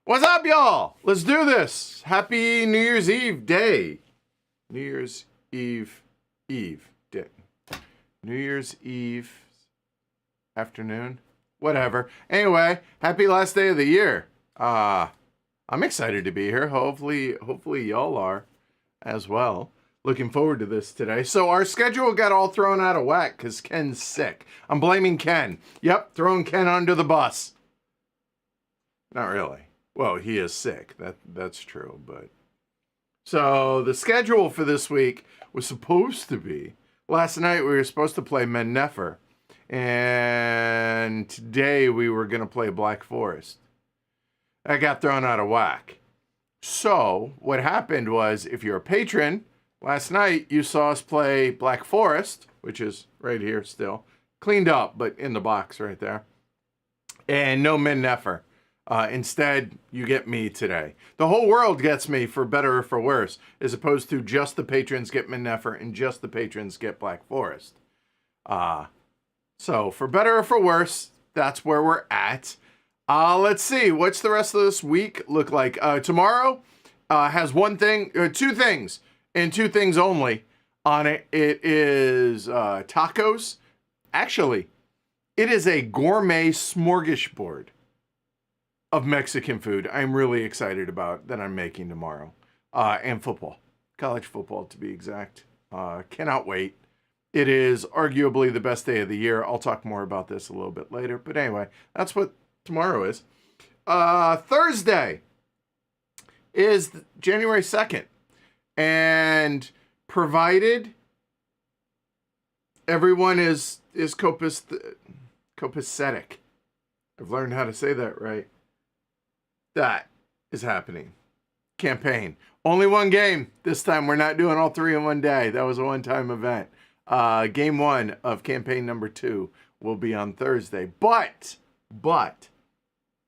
What's up, y'all? Let's do this. Happy New Year's Eve day. New Year's Eve day. New Year's Eve afternoon. Whatever. Anyway, happy last day of the year. I'm excited to be here. Hopefully y'all are as well. Looking forward to this today. So our schedule got all thrown out of whack because Ken's sick. I'm blaming Ken. Yep, throwing Ken under the bus. Not really. Well, he is sick. That's true, but so the schedule for this week was supposed to be last night we were supposed to play Men Nefer, and today we were going to play Black Forest. That got thrown out of whack. So what happened was, if you're a patron, last night you saw us play Black Forest, which is right here still, cleaned up, but in the box right there. And no min neffer. Instead, you get me today. The whole world gets me for better or for worse, as opposed to just the patrons get min neffer and just the patrons get Black Forest. So for better or for worse, that's where we're at. Let's see, what's the rest of this week look like? Tomorrow has two things, and two things only on it. It is tacos. Actually, it is a gourmet smorgasbord of Mexican food I'm really excited about that I'm making tomorrow. And football. College football, to be exact. Cannot wait. It is arguably the best day of the year. I'll talk more about this a little bit later. But anyway, that's what tomorrow is. Thursday is January 2nd. And provided everyone is copacetic. I've learned how to say that right. That is happening. Campaign. Only one game. This time we're not doing all three in one day. That was a one-time event. Game 1 of campaign number 2 will be on Thursday. But,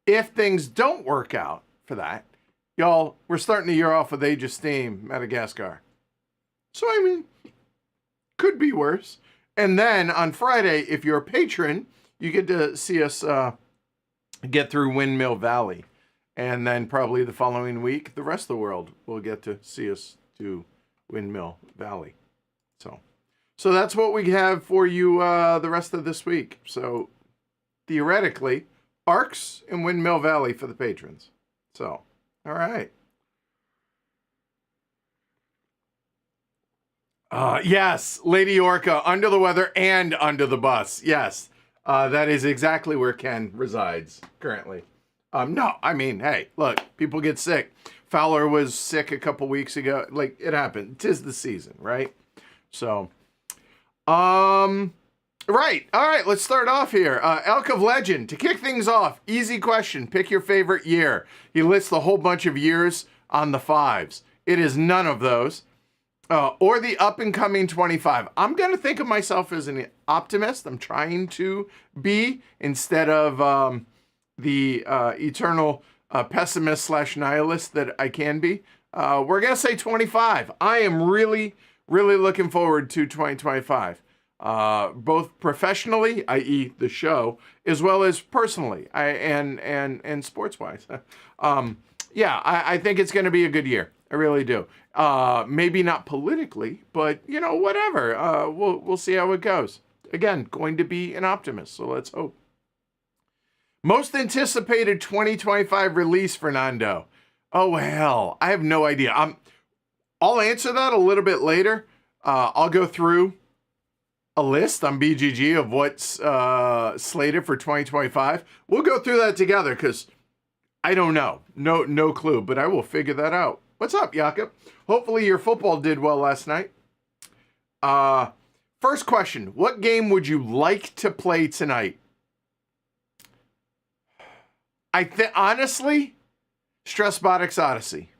if things don't work out for that, y'all, we're starting the year off with Age of Steam, Madagascar. So, I mean, could be worse. And then on Friday, if you're a patron, you get to see us get through Windmill Valley. And then probably the following week, the rest of the world will get to see us to Windmill Valley. So that's what we have for you the rest of this week. So theoretically, Arcs and Windmill Valley for the patrons. So, all right. Yes, Lady Orca, under the weather and under the bus. Yes, that is exactly where Ken resides currently. No, I mean, hey, look, people get sick. Fowler was sick a couple weeks ago. Like, it happened. 'Tis the season, right? So, right. All right, let's start off here. Elk of Legend. To kick things off, easy question. Pick your favorite year. He lists a whole bunch of years on the 5s. It is none of those. Or the up-and-coming 25. I'm going to think of myself as an optimist. I'm trying to be, instead of the eternal pessimist / nihilist that I can be. We're going to say 25. I am really looking forward to 2025. Both professionally, i.e. the show, as well as personally and sports-wise. Yeah, I think it's going to be a good year. I really do. Maybe not politically, but, you know, whatever. We'll see how it goes. Again, going to be an optimist, so let's hope. Most anticipated 2025 release, Fernando. Oh, hell, I have no idea. I'll answer that a little bit later. I'll go through a list on BGG of what's slated for 2025. We'll go through that together because I don't know. No clue, but I will figure that out. What's up, Jakob? Hopefully your football did well last night. First question. What game would you like to play tonight? Honestly, StressBotics Odyssey.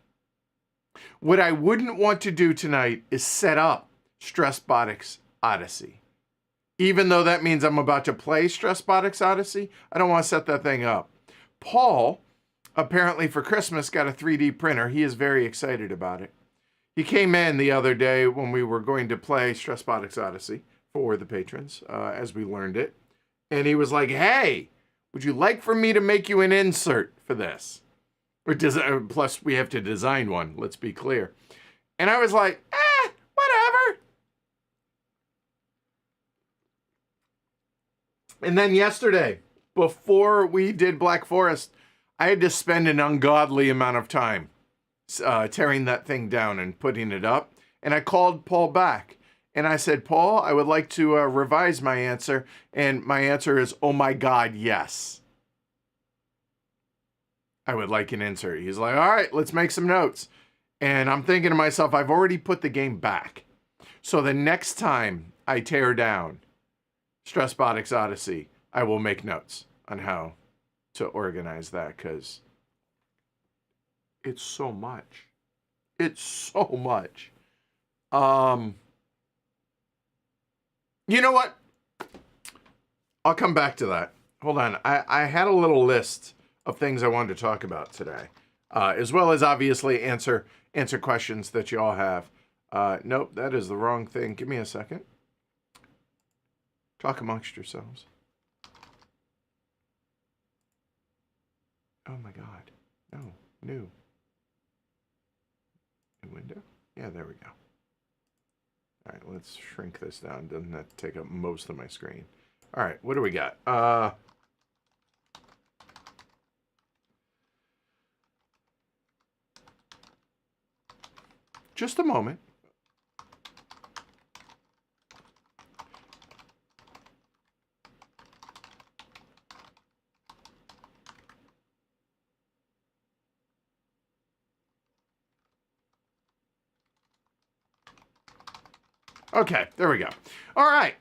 What I wouldn't want to do tonight is set up StressBotics Odyssey. Even though that means I'm about to play StressBotics Odyssey, I don't want to set that thing up. Paul, apparently for Christmas, got a 3D printer. He is very excited about it. He came in the other day when we were going to play StressBotics Odyssey for the patrons, as we learned it. And he was like, hey, would you like for me to make you an insert for this? Plus, we have to design one, let's be clear. And I was like, whatever. And then yesterday, before we did Black Forest, I had to spend an ungodly amount of time tearing that thing down and putting it up. And I called Paul back. And I said, Paul, I would like to revise my answer. And my answer is, oh my God, yes. I would like an insert. He's like, all right, let's make some notes. And I'm thinking to myself, I've already put the game back. So the next time I tear down StressBotics Odyssey, I will make notes on how to organize that, because it's so much. It's so much. You know what? I'll come back to that. Hold on. I had a little list of things I wanted to talk about today, as well as obviously answer questions that you all have. Nope, that is the wrong thing. Give me a second. Talk amongst yourselves. Oh my God. No, new window. Yeah, there we go. All right, let's shrink this down. Doesn't that take up most of my screen? All right, what do we got? Just a moment. Okay, there we go. All right.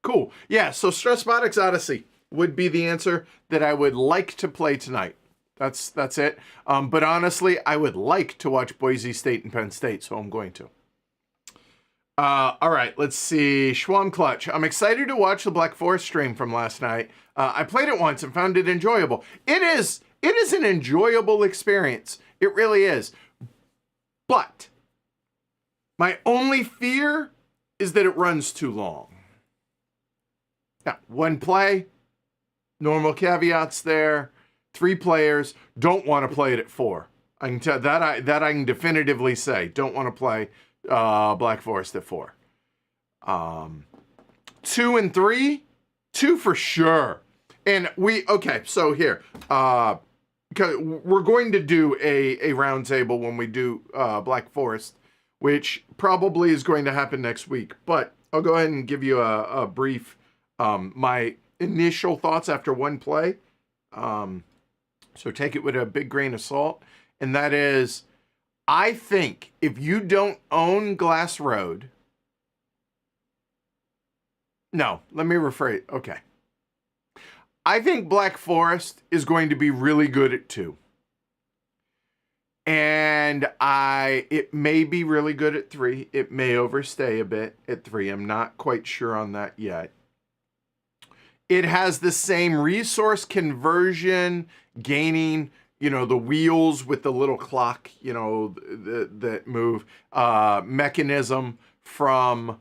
Cool. Yeah, so StressBotics Odyssey would be the answer that I would like to play tonight. That's it. But honestly, I would like to watch Boise State and Penn State, so I'm going to. All right, let's see. Schwam Clutch. I'm excited to watch the Black Forest stream from last night. I played it once and found it enjoyable. It is an enjoyable experience. It really is. But my only fear is that it runs too long. Now, one play, normal caveats there. 3 players, don't want to play it at 4. I can tell that I can definitively say, don't want to play Black Forest at 4. 2 and 3, 2 for sure. And so here, because we're going to do a round table when we do Black Forest, which probably is going to happen next week. But I'll go ahead and give you a brief, my initial thoughts after one play. So take it with a big grain of salt. And that is, I think if you don't own Glass Road, no, let me rephrase. Okay. I think Black Forest is going to be really good at 2. And it may be really good at 3. It may overstay a bit at 3. I'm not quite sure on that yet. It has the same resource conversion, gaining, the wheels with the little clock, that move, mechanism from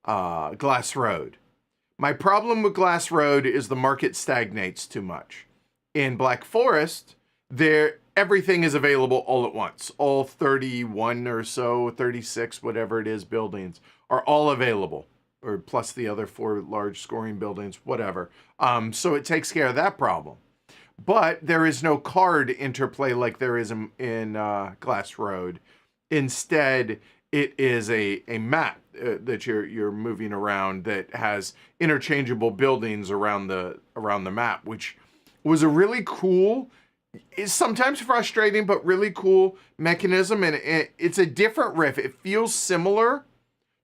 Glass Road. My problem with Glass Road is the market stagnates too much. In Black Forest, everything is available all at once. All 31 or so, 36, whatever it is, buildings are all available, or plus the other 4 large scoring buildings, whatever. So it takes care of that problem. But there is no card interplay like there is in Glass Road. Instead, it is a map that you're moving around that has interchangeable buildings around the map, which was a really cool, is sometimes frustrating, but really cool mechanism. And it's a different riff. It feels similar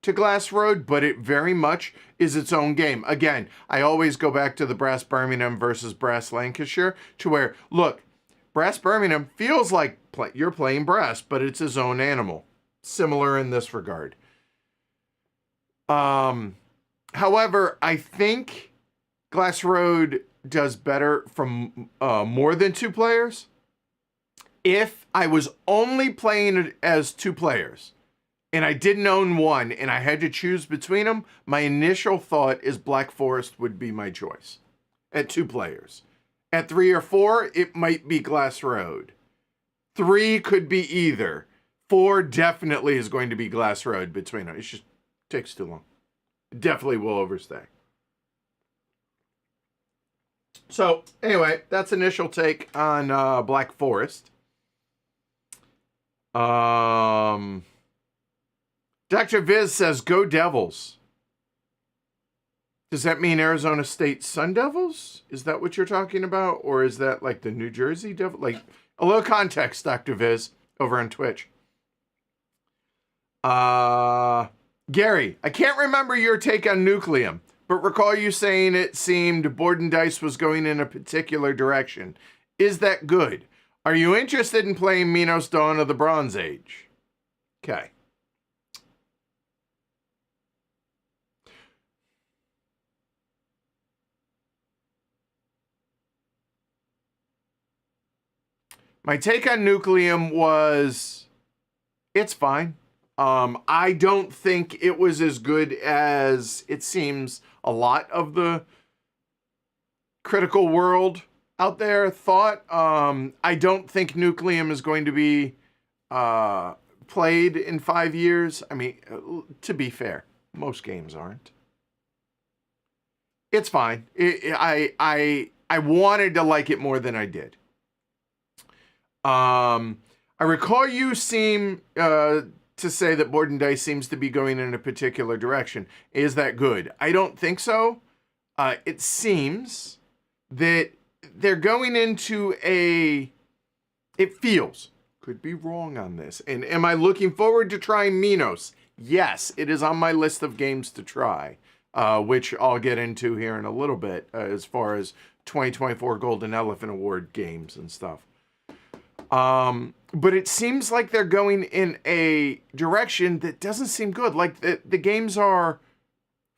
to Glass Road, but it very much is its own game. Again, I always go back to the Brass Birmingham versus Brass Lancashire, to where, look, Brass Birmingham feels like you're playing brass, but it's his own animal. Similar in this regard. However, I think Glass Road does better from more than 2 players. If I was only playing it as 2 players, and I didn't own one, and I had to choose between them, my initial thought is Black Forest would be my choice at 2 players. At 3 or 4, it might be Glass Road. 3 could be either. 4 definitely is going to be Glass Road between them. It just takes too long. It definitely will overstay. So, anyway, that's initial take on Black Forest. Dr. Viz says, go Devils. Does that mean Arizona State Sun Devils? Is that what you're talking about? Or is that like the New Jersey Devils? Like, a little context, Dr. Viz, over on Twitch. Gary, I can't remember your take on Nucleum, but recall you saying it seemed Board and Dice was going in a particular direction. Is that good? Are you interested in playing Minos Dawn of the Bronze Age? Okay. My take on Nucleum was, it's fine. I don't think it was as good as it seems a lot of the critical world out there thought. I don't think Nucleum is going to be played in 5 years. I mean, to be fair, most games aren't. It's fine. I wanted to like it more than I did. I recall you seem to say that Board and Dice seems to be going in a particular direction. Is that good? I don't think so. It seems that they're going into it feels, could be wrong on this. And am I looking forward to trying Minos? Yes, it is on my list of games to try, which I'll get into here in a little bit as far as 2024 Golden Elephant Award games and stuff. But it seems like they're going in a direction that doesn't seem good. Like the games are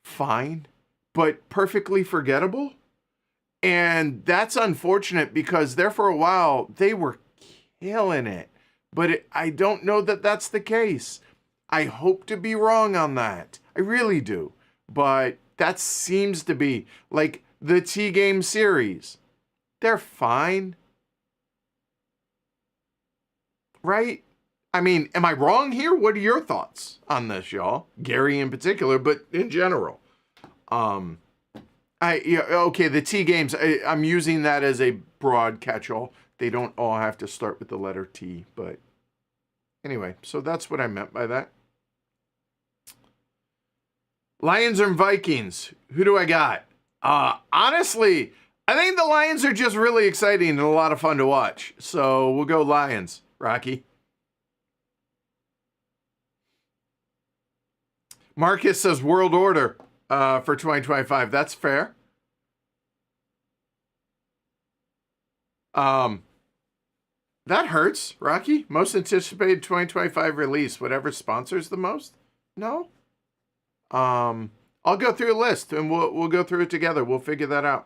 fine, but perfectly forgettable. And that's unfortunate because there for a while, they were killing it. But I don't know that that's the case. I hope to be wrong on that. I really do. But that seems to be like the T-Game series. They're fine. Right? I mean, am I wrong here? What are your thoughts on this, y'all? Gary in particular, but in general. Okay, the T games, I'm using that as a broad catch-all. They don't all have to start with the letter T, but anyway, so that's what I meant by that. Lions and Vikings. Who do I got? Honestly, I think the Lions are just really exciting and a lot of fun to watch. So we'll go Lions. Rocky. Marcus says World Order for 2025. That's fair. That hurts, Rocky. Most anticipated 2025 release. Whatever sponsors the most? No. I'll go through a list and we'll go through it together. We'll figure that out.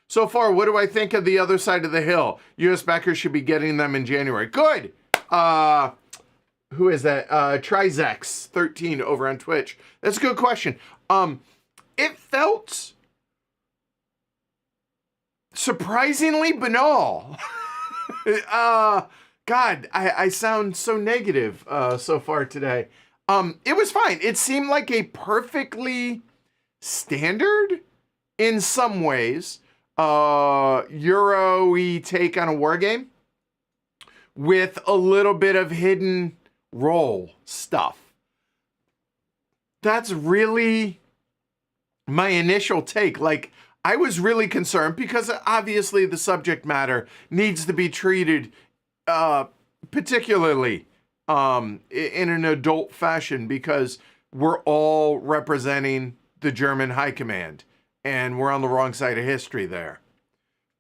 So far, what do I think of the other side of the hill? U.S. backers should be getting them in January. Good. Who is that? Trizex13 over on Twitch. That's a good question. It felt surprisingly banal. God, I sound so negative so far today. It was fine. It seemed like a perfectly standard, in some ways, Euro-y take on a war game with a little bit of hidden role stuff. That's really my initial take. Like, I was really concerned because obviously the subject matter needs to be treated particularly in an adult fashion because we're all representing the German High Command and we're on the wrong side of history there.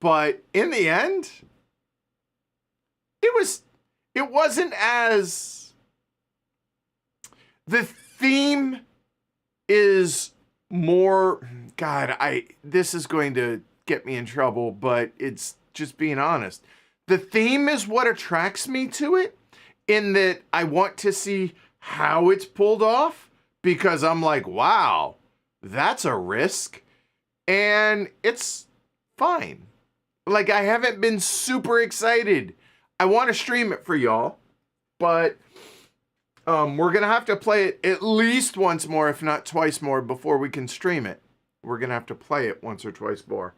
But in the end, it wasn't as, the theme is more, God, this is going to get me in trouble, but it's just being honest. The theme is what attracts me to it, in that I want to see how it's pulled off, because I'm like, wow, that's a risk. And it's fine. Like, I haven't been super excited. I want to stream it for y'all, but we're going to have to play it at least once more, if not twice more, before we can stream it. We're going to have to play it once or twice more.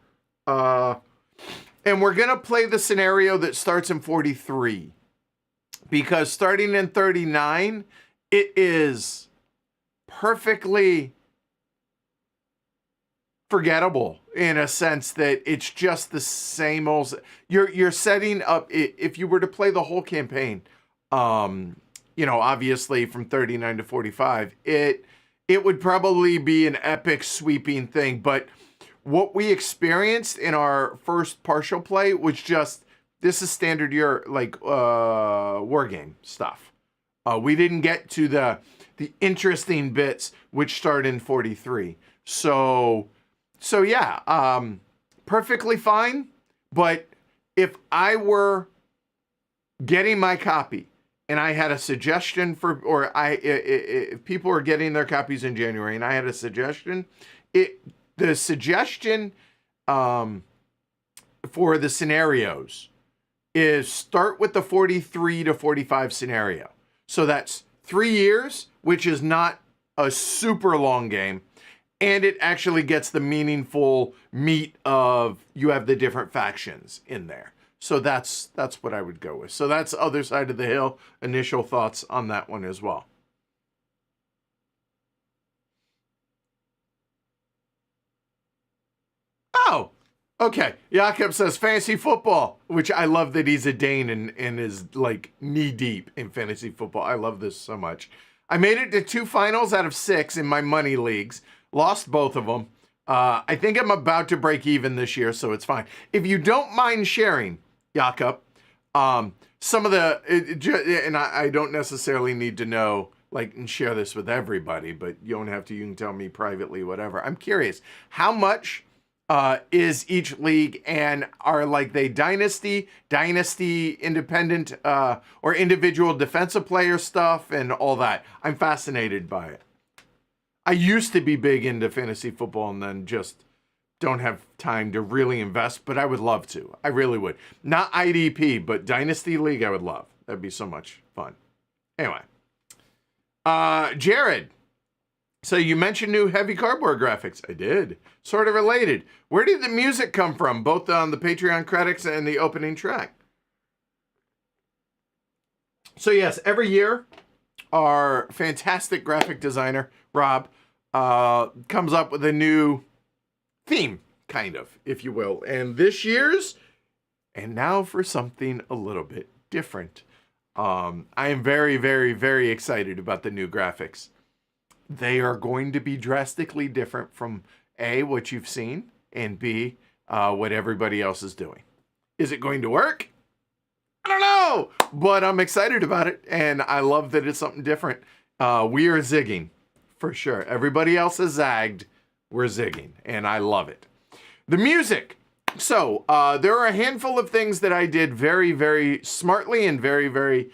And we're going to play the scenario that starts in 43. Because starting in 39, it is perfectly forgettable in a sense that it's just the same old. You're setting up, if you were to play the whole campaign, obviously from 39 to 45, it would probably be an epic sweeping thing. But what we experienced in our first partial play was just, this is standard year, like, war game stuff. We didn't get to the interesting bits, which start in 43. So yeah, perfectly fine. But if I were getting my copy, and I had a suggestion for, or if people are getting their copies in January, and I had a suggestion, the suggestion for the scenarios is start with the 43 to 45 scenario. So that's 3 years, which is not a super long game. And it actually gets the meaningful meat of you have the different factions in there. So that's what I would go with. So that's Other Side of the Hill. Initial thoughts on that one as well. Oh, okay. Jakob says fantasy football, which I love that he's a Dane and is like knee deep in fantasy football. I love this so much. I made it to 2 finals out of 6 in my money leagues. Lost both of them. I think I'm about to break even this year, so it's fine. If you don't mind sharing, Jakob, some of the, and I don't necessarily need to know, like, and share this with everybody, but you don't have to. You can tell me privately, whatever. I'm curious, how much is each league, and are like they dynasty, independent, or individual defensive player stuff and all that? I'm fascinated by it. I used to be big into fantasy football and then just don't have time to really invest, but I would love to. I really would. Not IDP, but Dynasty League I would love. That'd be so much fun. Anyway. Jared. So you mentioned new heavy cardboard graphics. I did. Sort of related. Where did the music come from, both on the Patreon credits and the opening track? So yes, every year, our fantastic graphic designer, Rob, comes up with a new theme, kind of, if you will. And this year's, and now for something a little bit different. I am very, very, very excited about the new graphics. They are going to be drastically different from A, what you've seen, and B, what everybody else is doing. Is it going to work? I don't know, but I'm excited about it, and I love that it's something different. We are zigging, for sure. Everybody else has zagged. We're zigging, and I love it. The music. So, there are a handful of things that I did very, very smartly and very, very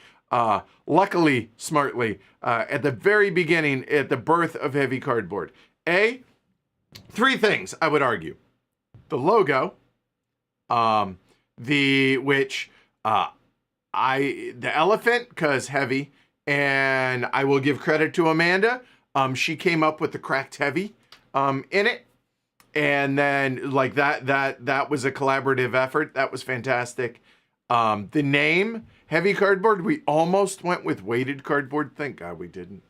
luckily smartly at the very beginning, at the birth of Heavy Cardboard. 3 things, I would argue. The logo, the elephant, because heavy, and I will give credit to Amanda. She came up with the cracked heavy in it. And then like that was a collaborative effort. That was fantastic. The name, Heavy Cardboard, we almost went with weighted cardboard. Thank God we didn't.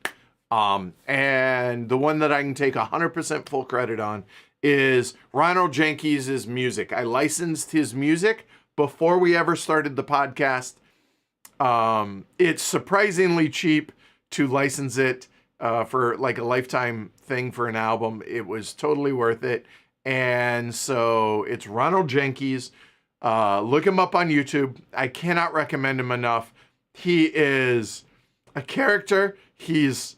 And the one that I can take 100% full credit on is Ronald Jenkins' music. I licensed his music before we ever started the podcast. It's surprisingly cheap to license it for like a lifetime thing for an album. It was totally worth it. And so it's Ronald Jenkins. Look him up on YouTube. I cannot recommend him enough. He is a character. He's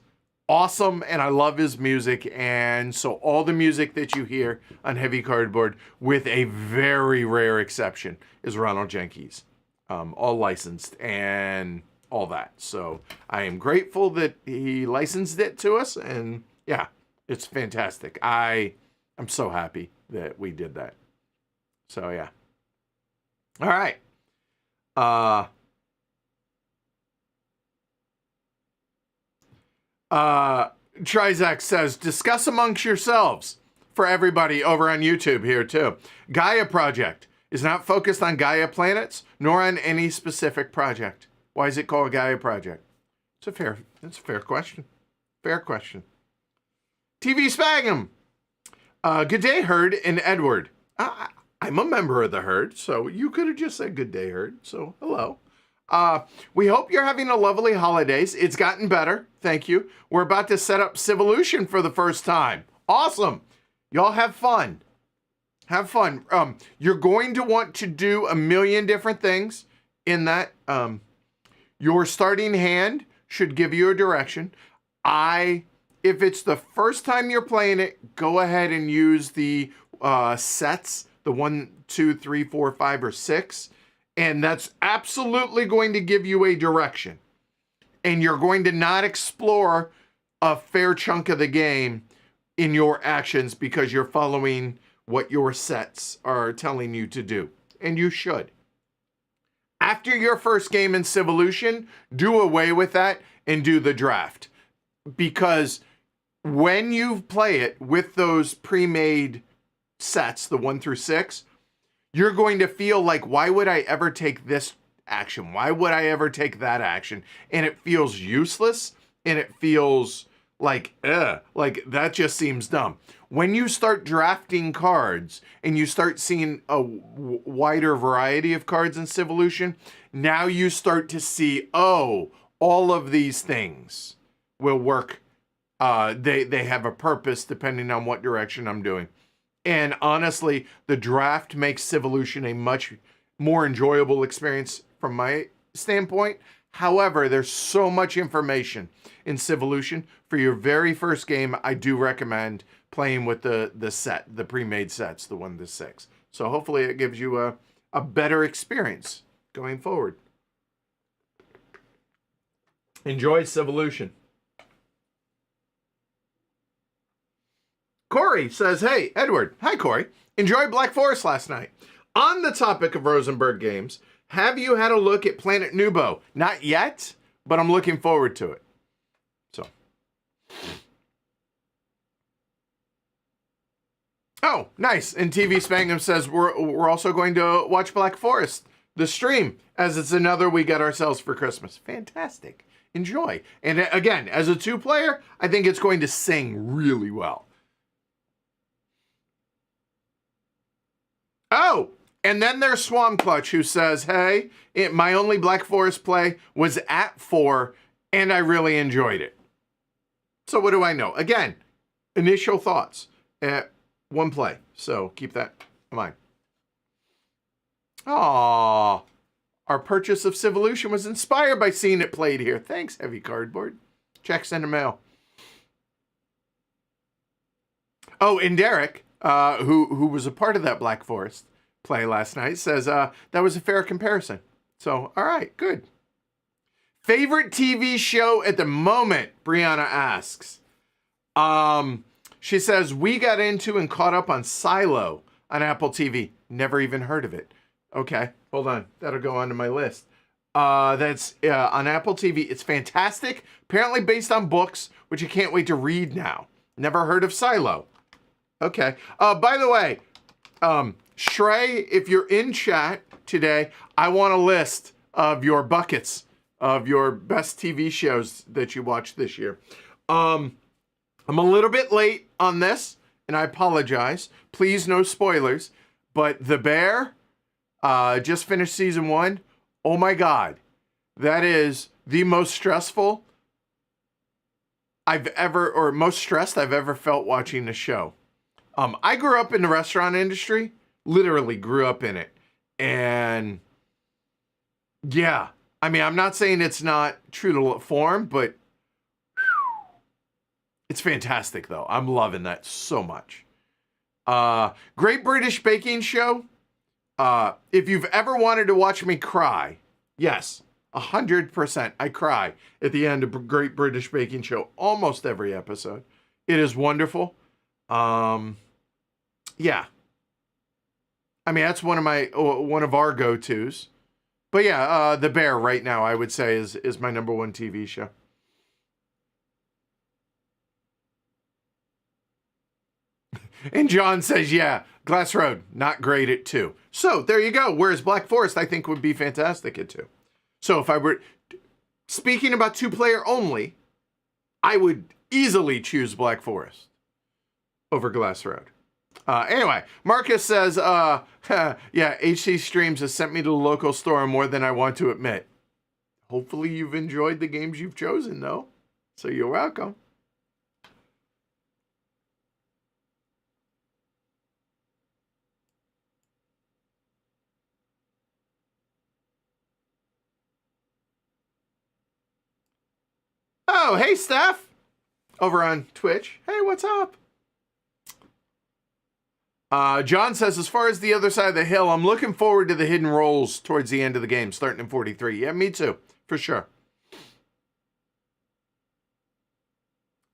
awesome, and I love his music. And so all the music that you hear on Heavy Cardboard, with a very rare exception, is Ronald Jenkins. All licensed and all that. So I am grateful that he licensed it to us, and yeah, it's fantastic. I'm so happy that we did that. So yeah. All right. Trizac says, discuss amongst yourselves, for everybody over on YouTube here too. Gaia Project is not focused on Gaia planets, nor on any specific project. Why is it called Gaia Project? That's a fair question. Fair question. TV Spagum. Good day, Herd and Edward. I'm a member of the Herd, so you could have just said good day, Herd. So hello. We hope you're having a lovely holidays. It's gotten better. Thank you. We're about to set up Civolution for the first time. Awesome. Y'all have fun. Have fun. You're going to want to do a million different things in that. Your starting hand should give you a direction. If it's the first time you're playing it, go ahead and use the sets, the 1, 2, 3, 4, 5, or 6. And that's absolutely going to give you a direction. And you're going to not explore a fair chunk of the game in your actions because you're following what your sets are telling you to do. And you should. After your first game in Civolution, do away with that and do the draft. Because when you play it with those pre-made sets, the 1 through 6, you're going to feel like, why would I ever take this action? Why would I ever take that action? And it feels useless, and it feels like that just seems dumb. When you start drafting cards and you start seeing a wider variety of cards in Civolution, now you start to see, oh, all of these things will work. They have a purpose depending on what direction I'm doing. And honestly, the draft makes Civolution a much more enjoyable experience from my standpoint. However, there's so much information in Civolution. For your very first game, I do recommend playing with the set, the pre-made sets, the 1 to 6. So hopefully it gives you a better experience going forward. Enjoy Civolution. Corey says, hey, Edward. Hi, Corey. Enjoyed Black Forest last night. On the topic of Rosenberg games, have you had a look at Planet Nubo? Not yet, but I'm looking forward to it. So. Oh, nice. And TV Spangam says, we're also going to watch Black Forest, the stream, as it's another we got ourselves for Christmas. Fantastic. Enjoy. And again, as a 2-player, I think it's going to sing really well. Oh, and then there's Swam Clutch, who says, hey, my only Black Forest play was at 4, and I really enjoyed it. So what do I know? Again, initial thoughts at 1 play. So keep that in mind. Aww. Our purchase of Civolution was inspired by seeing it played here. Thanks, Heavy Cardboard. Checks in the mail. Oh, and Derek, who was a part of that Black Forest play last night, says that was a fair comparison. So, all right, good. Favorite TV show at the moment, Brianna asks. She says, we got into and caught up on Silo on Apple TV. Never even heard of it. Okay, hold on. That'll go onto my list. That's on Apple TV. It's fantastic. Apparently based on books, which I can't wait to read now. Never heard of Silo. Okay. By the way, Shrey, if you're in chat today, I want a list of your buckets of your best TV shows that you watched this year. I'm a little bit late on this, and I apologize. Please, no spoilers. But The Bear just finished season 1. Oh my God. That is the most stressful most stressed I've ever felt watching the show. I grew up in the restaurant industry, literally grew up in it. And yeah, I mean, I'm not saying it's not true to form, but it's fantastic though. I'm loving that so much. Great British Baking Show. If you've ever wanted to watch me cry, yes, 100%. I cry at the end of Great British Baking Show almost every episode. It is wonderful. Yeah. I mean, that's one of our go-tos. But yeah, The Bear right now, I would say, is my number 1 TV show. And John says, yeah, Glass Road, not great at 2. So there you go. Whereas Black Forest, I think, would be fantastic at 2. So if I were speaking about 2-player only, I would easily choose Black Forest over Glass Road. Anyway, Marcus says, yeah, HC Streams has sent me to the local store more than I want to admit. Hopefully you've enjoyed the games you've chosen, though. So you're welcome. Oh, hey, Steph. Over on Twitch. Hey, what's up? John says, as far as the other side of the hill, I'm looking forward to the hidden rolls towards the end of the game, starting in 43. Yeah, me too, for sure.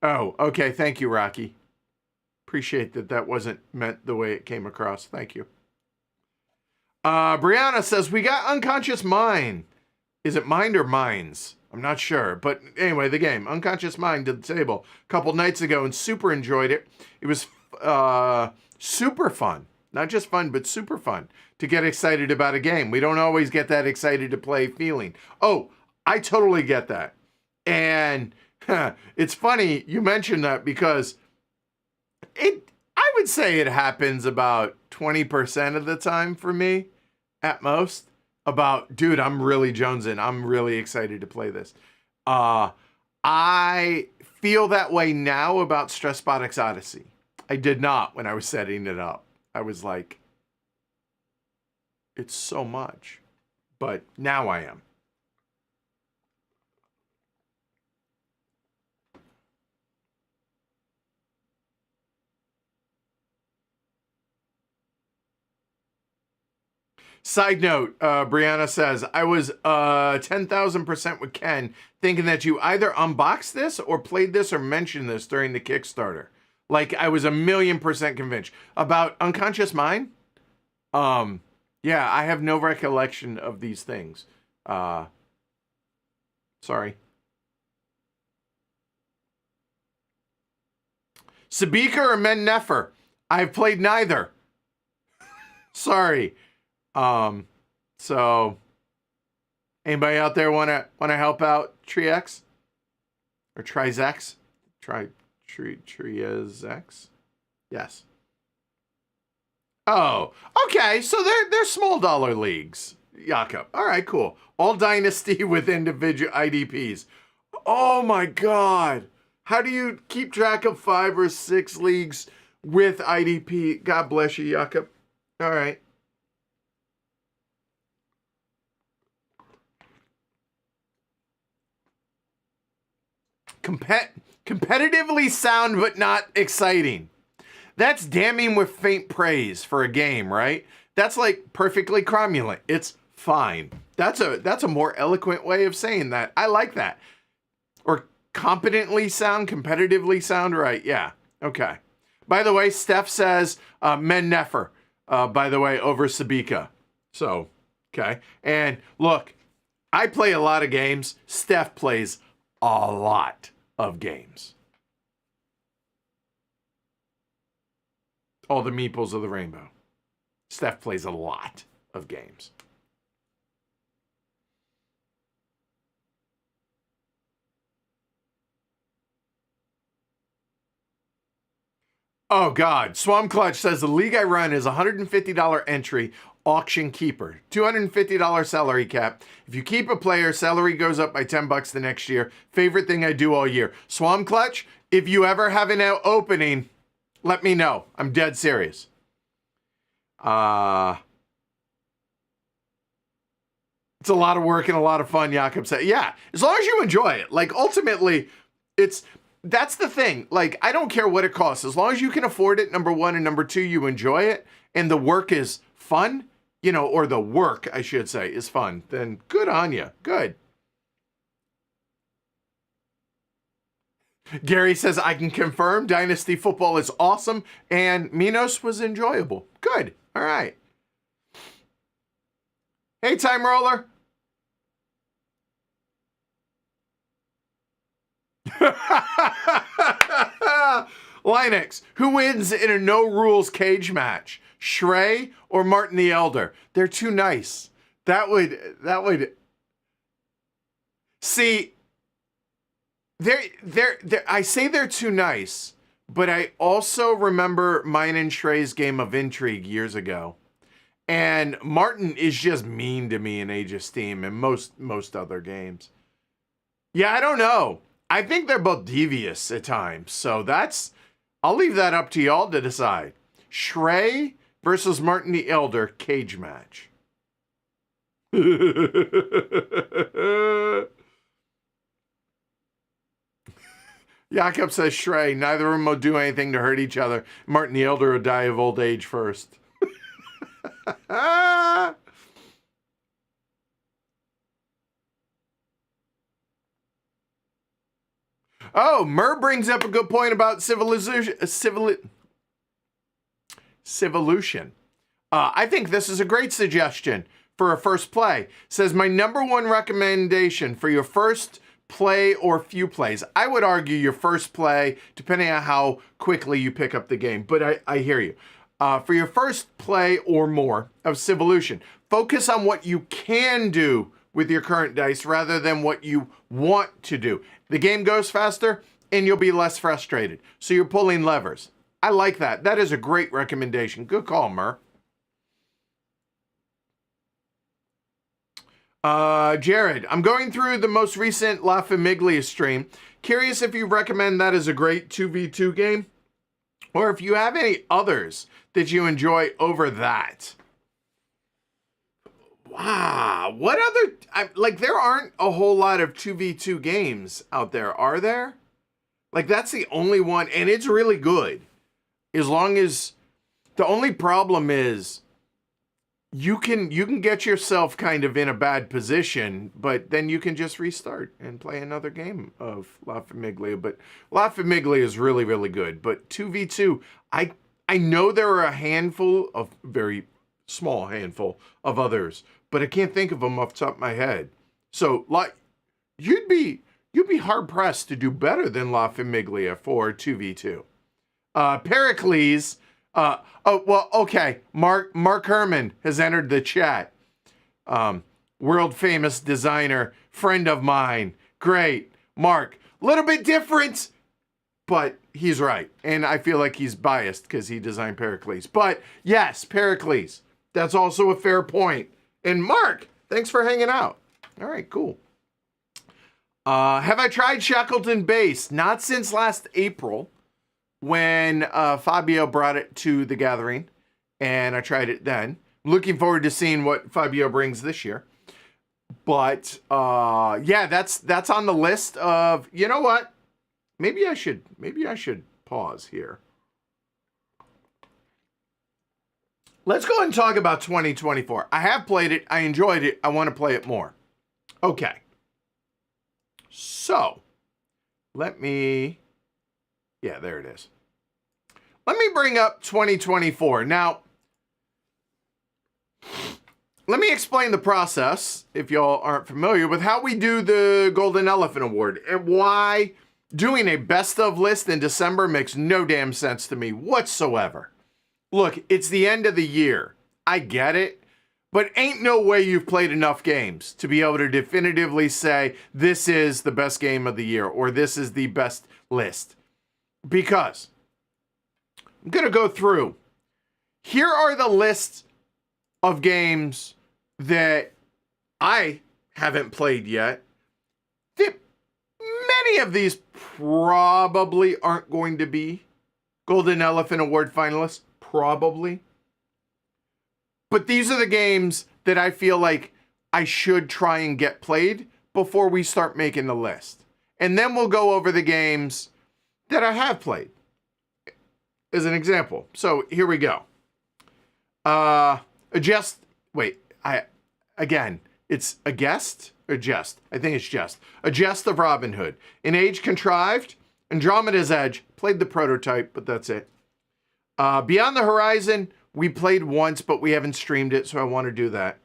Oh, okay. Thank you, Rocky. Appreciate that that wasn't meant the way it came across. Thank you. Brianna says, we got Unconscious Mind. Is it Mind or Minds? I'm not sure. But anyway, the game, Unconscious Mind, to the table a couple nights ago and super enjoyed it. It was super fun. Not just fun, but super fun to get excited about a game. We don't always get that excited to play feeling. Oh, I totally get that. And it's funny you mentioned that because I would say it happens about 20% of the time for me at most. About, dude, I'm really jonesing. I'm really excited to play this. I feel that way now about StressBotics Odyssey. I did not when I was setting it up. I was like, it's so much. But now I am. Side note, Brianna says, I was 10,000% with Ken, thinking that you either unboxed this or played this or mentioned this during the Kickstarter. Like, I was 1,000,000% convinced. About Unconscious Mind? Yeah, I have no recollection of these things. Sorry. Sabika or Men Nefer? I've played neither. Sorry. So anybody out there want to help out TriX or Trizex? Trizex? Yes. Oh, okay. So they're small dollar leagues, Jakob. All right, cool. All dynasty with individual IDPs. Oh my God. How do you keep track of 5 or 6 leagues with IDP? God bless you, Jakob. All right. Competitively sound but not exciting. That's damning with faint praise for a game, right? That's like perfectly cromulent. It's fine. That's a more eloquent way of saying that. I like that. Or competently sound, competitively sound, right? Yeah. Okay. By the way, Steph says Men Nefer, by the way, over Sabika. So, okay. And look, I play a lot of games. Steph plays a lot of games. All the meeples of the rainbow. Steph plays a lot of games. Oh God, Swamp Clutch says the league I run is $150 entry, auction keeper, $250 salary cap. If you keep a player, salary goes up by $10 the next year. Favorite thing I do all year. Swamp Clutch, if you ever have an opening, let me know. I'm dead serious. It's a lot of work and a lot of fun, Jakob said. Yeah, as long as you enjoy it. Like, ultimately, that's the thing. Like, I don't care what it costs. As long as you can afford it, number one, and number two, you enjoy it, and the work is fun, or the work, I should say, is fun, then good on you. Good. Gary says, I can confirm Dynasty football is awesome, and Minos was enjoyable. Good. All right. Hey, Time Roller. Linux, who wins in a no-rules cage match? Shrey or Martin the Elder? They're too nice. That would... See... I say they're too nice, but I also remember mine and Shrey's game of Intrigue years ago. And Martin is just mean to me in Age of Steam and most other games. Yeah, I don't know. I think they're both devious at times. So I'll leave that up to y'all to decide. Shrey versus Martin the Elder cage match. Jakob says, Shrey, neither of them will do anything to hurt each other. Martin the Elder will die of old age first. Oh, Mur brings up a good point about civilization. I think this is a great suggestion for a first play. Says, my number one recommendation for your first play or few plays. I would argue your first play, depending on how quickly you pick up the game. But I hear you. For your first play or more of Civolution, focus on what you can do with your current dice rather than what you want to do. The game goes faster and you'll be less frustrated. So you're pulling levers. I like that. That is a great recommendation. Good call, Mur. Jared, I'm going through the most recent La Famiglia stream. Curious if you recommend that as a great 2v2 game, or if you have any others that you enjoy over that. Wow, what other, like there aren't a whole lot of 2v2 games out there, are there? Like that's the only one, and it's really good. As long as, the only problem is, you can get yourself kind of in a bad position, but then you can just restart and play another game of La Famiglia. But La Famiglia is really, really good. But 2v2, I know there are a handful of, very small handful of others, but I can't think of them off the top of my head. So like you'd be hard pressed to do better than La Famiglia for 2v2. Pericles. Oh, well, okay. Mark Herman has entered the chat. World famous designer, friend of mine. Great. Mark, a little bit different, but he's right. And I feel like he's biased because he designed Pericles. But yes, Pericles. That's also a fair point. And Mark, thanks for hanging out. All right, cool. Have I tried Shackleton Base? Not since last April, when Fabio brought it to the gathering, and I tried it then. Looking forward to seeing what Fabio brings this year. But yeah, that's on the list of, you know what? Maybe I should pause here. Let's go ahead and talk about 2024. I have played it. I enjoyed it. I want to play it more. Okay. So, let me... Yeah, there it is. Let me bring up 2024. Now, let me explain the process, if y'all aren't familiar, with how we do the Golden Elephant Award and why doing a best of list in December makes no damn sense to me whatsoever. Look, it's the end of the year. I get it. But ain't no way you've played enough games to be able to definitively say this is the best game of the year or this is the best list. Because I'm going to go through. Here are the lists of games that I haven't played yet. Many of these probably aren't going to be Golden Elephant Award finalists. Probably. But these are the games that I feel like I should try and get played before we start making the list. And then we'll go over the games that I have played as an example. So here we go. It's a guest or jest? I think it's just. A Jest of Robin Hood. An Age Contrived, Andromeda's Edge, played the prototype, but that's it. Beyond the Horizon, we played once, but we haven't streamed it, so I want to do that.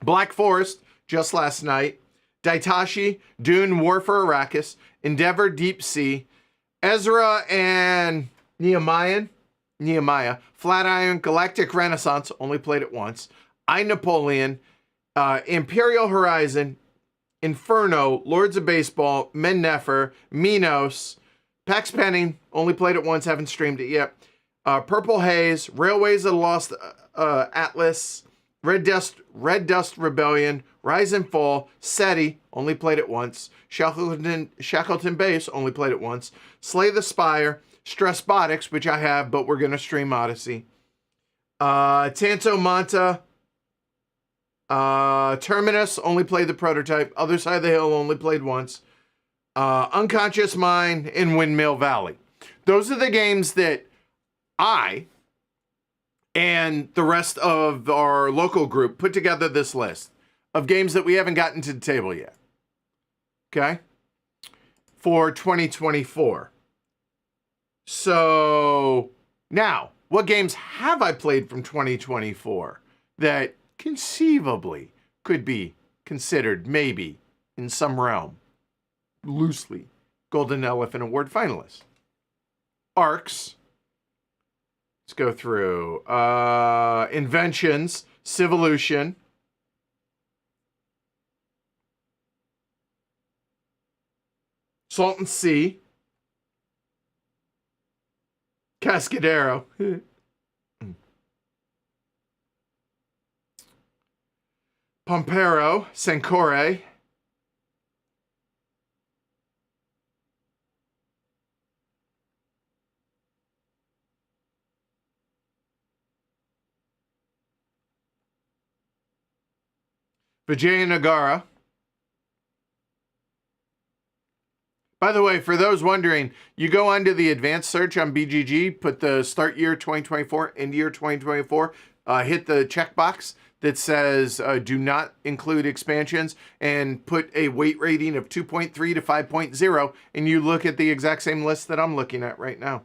Black Forest, just last night. Daitashi, Dune, War for Arrakis, Endeavor, Deep Sea, Ezra and Nehemiah, Flatiron, Galactic Renaissance, only played it once. I, Napoleon, Imperial Horizon, Inferno, Lords of Baseball, Men Nefer, Minos, Pax Penning, only played it once, haven't streamed it yet. Purple Haze, Railways of the Lost Atlas, Red Dust Rebellion, Rise and Fall, SETI, only played it once. Shackleton Base, only played it once. Slay the Spire, StressBotics, which I have, but we're going to stream Odyssey. Tanto Manta, Terminus, only played the prototype. Other Side of the Hill, only played once. Unconscious Mind, and Windmill Valley. Those are the games that I and the rest of our local group put together this list of games that we haven't gotten to the table yet. Okay? For 2024. So now, what games have I played from 2024 that conceivably could be considered maybe in some realm loosely Golden Elephant Award finalists? Arcs. Let's go through. Inventions, Civolution, Salton Sea, Cascadero, Pompero, Sancore, Vijayanagara. By the way, for those wondering, you go onto the advanced search on BGG, put the start year 2024, end year 2024, hit the checkbox that says do not include expansions, and put a weight rating of 2.3 to 5.0, and you look at the exact same list that I'm looking at right now.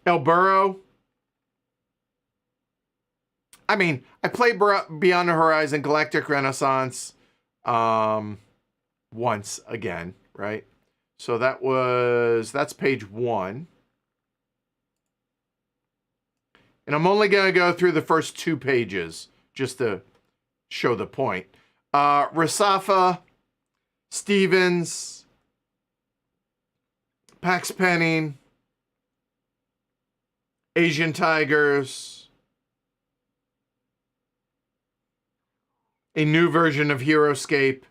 El Burro. I mean, I played Beyond the Horizon Galactic Renaissance once again, right? So that's page 1. And I'm only going to go through the first 2 pages just to show the point. Rasafa, Stevens, Pax Penning, Asian Tigers, a new version of Heroescape.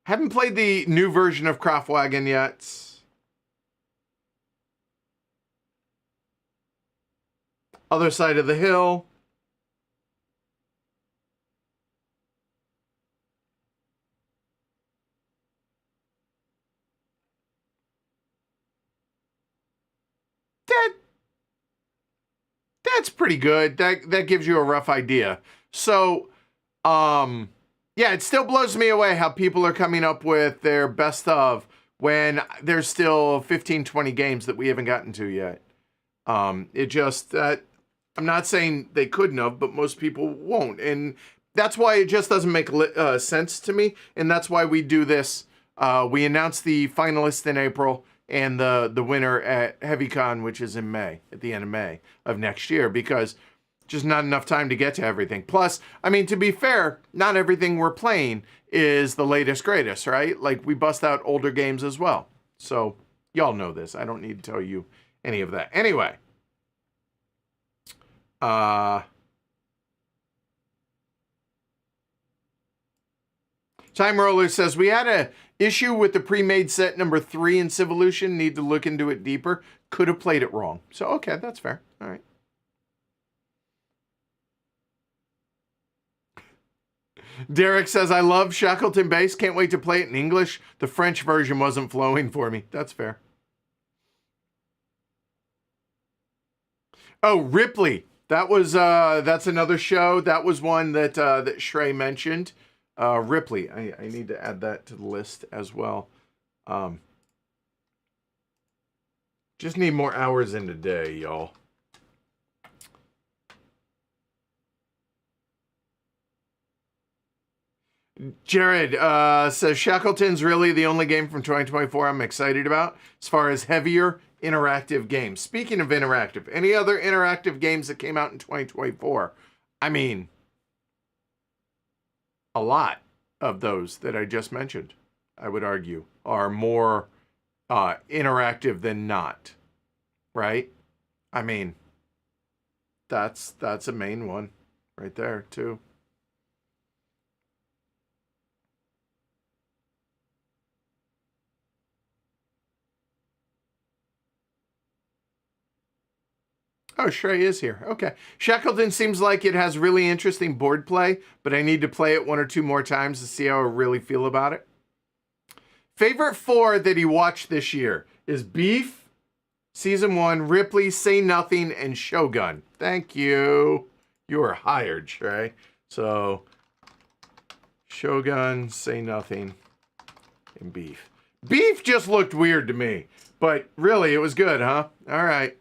Haven't played the new version of Kraftwagen yet. Other Side of the Hill. That's pretty good. That gives you a rough idea. So, yeah, it still blows me away how people are coming up with their best of when there's still 15, 20 games that we haven't gotten to yet. It just, I'm not saying they couldn't have, but most people won't. And that's why it just doesn't make sense to me. And that's why we do this. We announce the finalists in April and the winner at Heavcon, which is in May, at the end of May of next year, because just not enough time to get to everything. Plus, I mean, to be fair, not everything we're playing is the latest, greatest, right? Like, we bust out older games as well. So, y'all know this. I don't need to tell you any of that. Anyway. Time Roller says, we had a issue with the pre-made set number 3 in Civolution. Need to look into it deeper. Could have played it wrong. So, okay, that's fair. All right. Derek says, I love Shackleton Base. Can't wait to play it in English. The French version wasn't flowing for me. That's fair. Oh, Ripley. That was, that's another show. That was one that, that Shrey mentioned. Ripley. I need to add that to the list as well. Just need more hours in the day, y'all. Jared says, Shackleton's really the only game from 2024 I'm excited about as far as heavier interactive games. Speaking of interactive, any other interactive games that came out in 2024? I mean, a lot of those that I just mentioned, I would argue, are more interactive than not, right? I mean, that's a main one right there, too. Oh, Shrey is here. Okay. Shackleton seems like it has really interesting board play, but I need to play it 1 or 2 more times to see how I really feel about it. Favorite 4 that he watched this year is Beef, Season 1, Ripley, Say Nothing, and Shogun. Thank you. You are hired, Shrey. So, Shogun, Say Nothing, and Beef. Beef just looked weird to me, but really, it was good, huh? All right.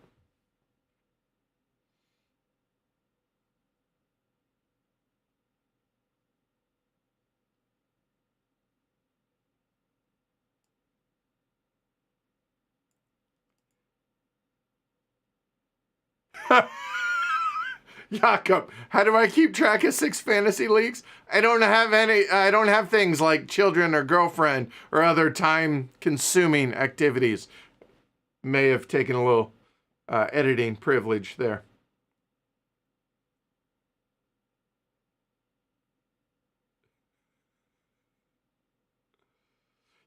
Jakob, how do I keep track of 6 fantasy leagues? I don't have things like children or girlfriend or other time-consuming activities. May have taken a little editing privilege there.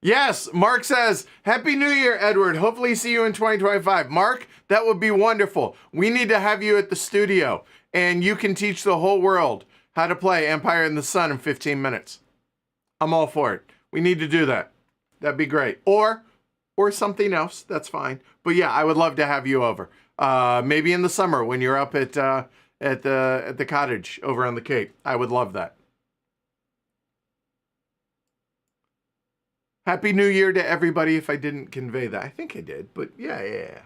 Yes, Mark says, Happy New Year, Edward. Hopefully see you in 2025. Mark, that would be wonderful. We need to have you at the studio, and you can teach the whole world how to play Empire in the Sun in 15 minutes. I'm all for it. We need to do that. That'd be great. Or something else. That's fine. But yeah, I would love to have you over. Maybe in the summer when you're up at the cottage over on the Cape. I would love that. Happy New Year to everybody if I didn't convey that. I think I did, but yeah.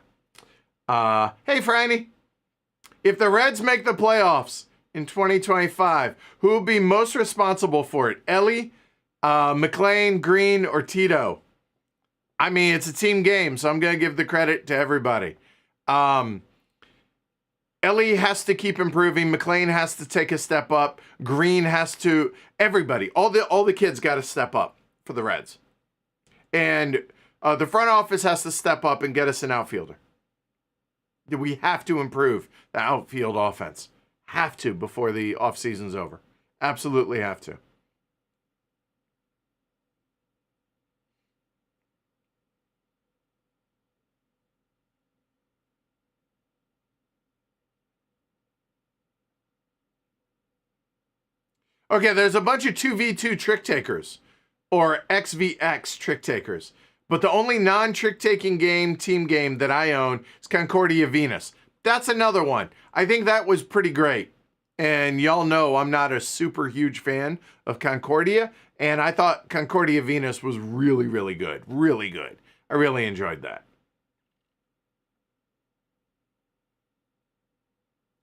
Hey, Franny. If the Reds make the playoffs in 2025, who will be most responsible for it? Ellie, McLean, Green, or Tito? I mean, it's a team game, so I'm going to give the credit to everybody. Ellie has to keep improving. McLean has to take a step up. Green has to. Everybody, all the kids got to step up for the Reds. And the front office has to step up and get us an outfielder. We have to improve the outfield offense. Have to before the offseason's over. Absolutely have to. Okay, there's a bunch of 2v2 trick takers. Or XVX trick takers. But the only non-trick taking team game that I own is Concordia Venus. That's another one. I think that was pretty great. And y'all know I'm not a super huge fan of Concordia. And I thought Concordia Venus was really, really good. Really good. I really enjoyed that.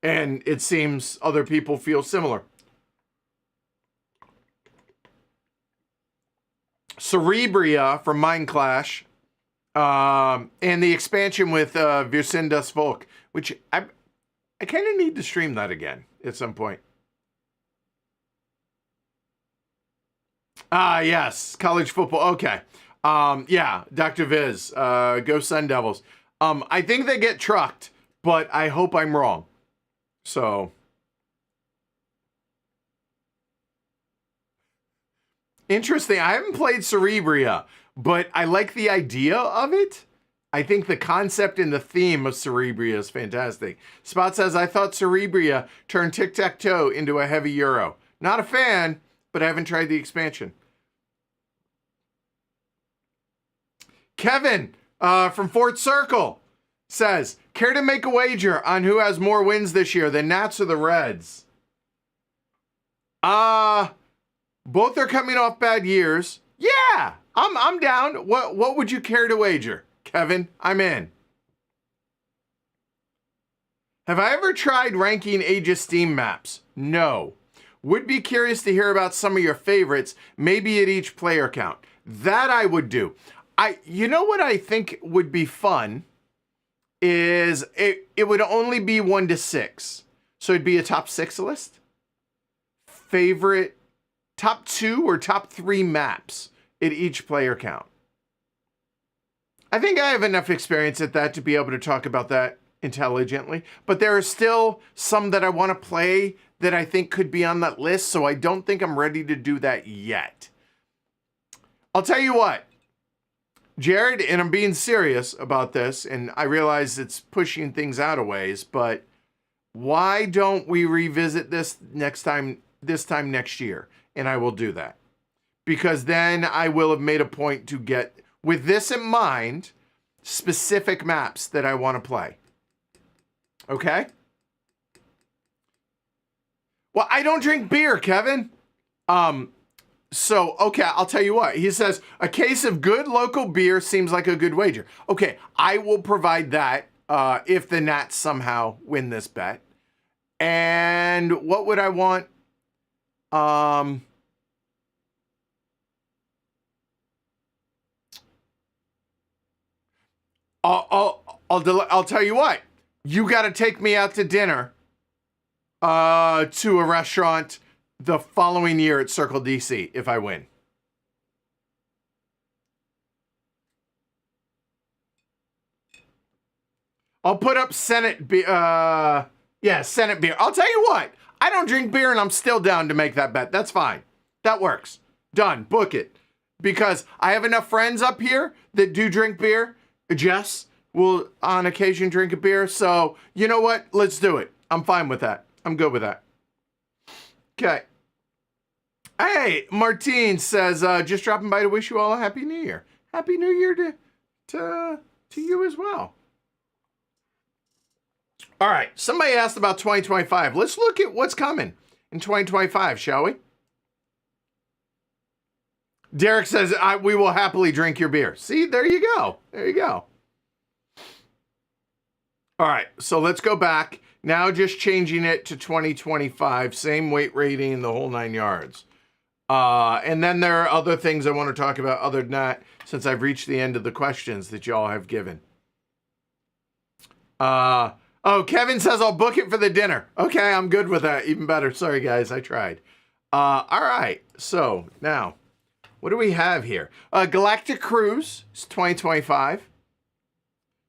And it seems other people feel similar. Cerebria from Mind Clash, and the expansion with Virsindas Volk, which I kind of need to stream that again at some point. Yes, college football. Okay. Yeah, Dr. Viz, go Sun Devils. I think they get trucked, but I hope I'm wrong. So... Interesting. I haven't played Cerebria, but I like the idea of it. I think the concept and the theme of Cerebria is fantastic. Spot says, I thought Cerebria turned tic-tac-toe into a heavy Euro. Not a fan, but I haven't tried the expansion. Kevin from Fort Circle says, care to make a wager on who has more wins this year, the Nats or the Reds? Both are coming off bad years. Yeah, I'm down. What would you care to wager? Kevin, I'm in. Have I ever tried ranking Age of Steam maps? No. Would be curious to hear about some of your favorites, maybe at each player count. That I would do. You know what I think would be fun is it would only be 1 to 6. So it'd be a top 6 list. Favorite top 2 or top 3 maps at each player count. I think I have enough experience at that to be able to talk about that intelligently, but there are still some that I want to play that I think could be on that list, so I don't think I'm ready to do that yet. I'll tell you what, Jared, and I'm being serious about this, and I realize it's pushing things out a ways, but why don't we revisit this time next year? And I will do that. Because then I will have made a point to get, with this in mind, specific maps that I want to play. Okay? Well, I don't drink beer, Kevin. So, okay, I'll tell you what. He says, a case of good local beer seems like a good wager. Okay, I will provide that if the Nats somehow win this bet. And what would I want? I'll tell you what. You got to take me out to dinner to a restaurant the following year at Circle DC if I win. I'll put up Senate beer. Senate beer. I'll tell you what. I don't drink beer and I'm still down to make that bet. That's fine. That works. Done. Book it. Because I have enough friends up here that do drink beer. Jess will on occasion drink a beer. So, you know what? Let's do it. I'm fine with that. I'm good with that. Okay. Hey, Martine says, just dropping by to wish you all a Happy New Year. Happy New Year to you as well. All right. Somebody asked about 2025. Let's look at what's coming in 2025, shall we? Derek says, we will happily drink your beer. See, there you go. There you go. All right. So let's go back. Now just changing it to 2025. Same weight rating and the whole 9 yards. And then there are other things I want to talk about other than that, since I've reached the end of the questions that y'all have given. Oh, Kevin says I'll book it for the dinner. Okay, I'm good with that. Even better. Sorry, guys. I tried. All right. So now, what do we have here? Galactic Cruise is 2025.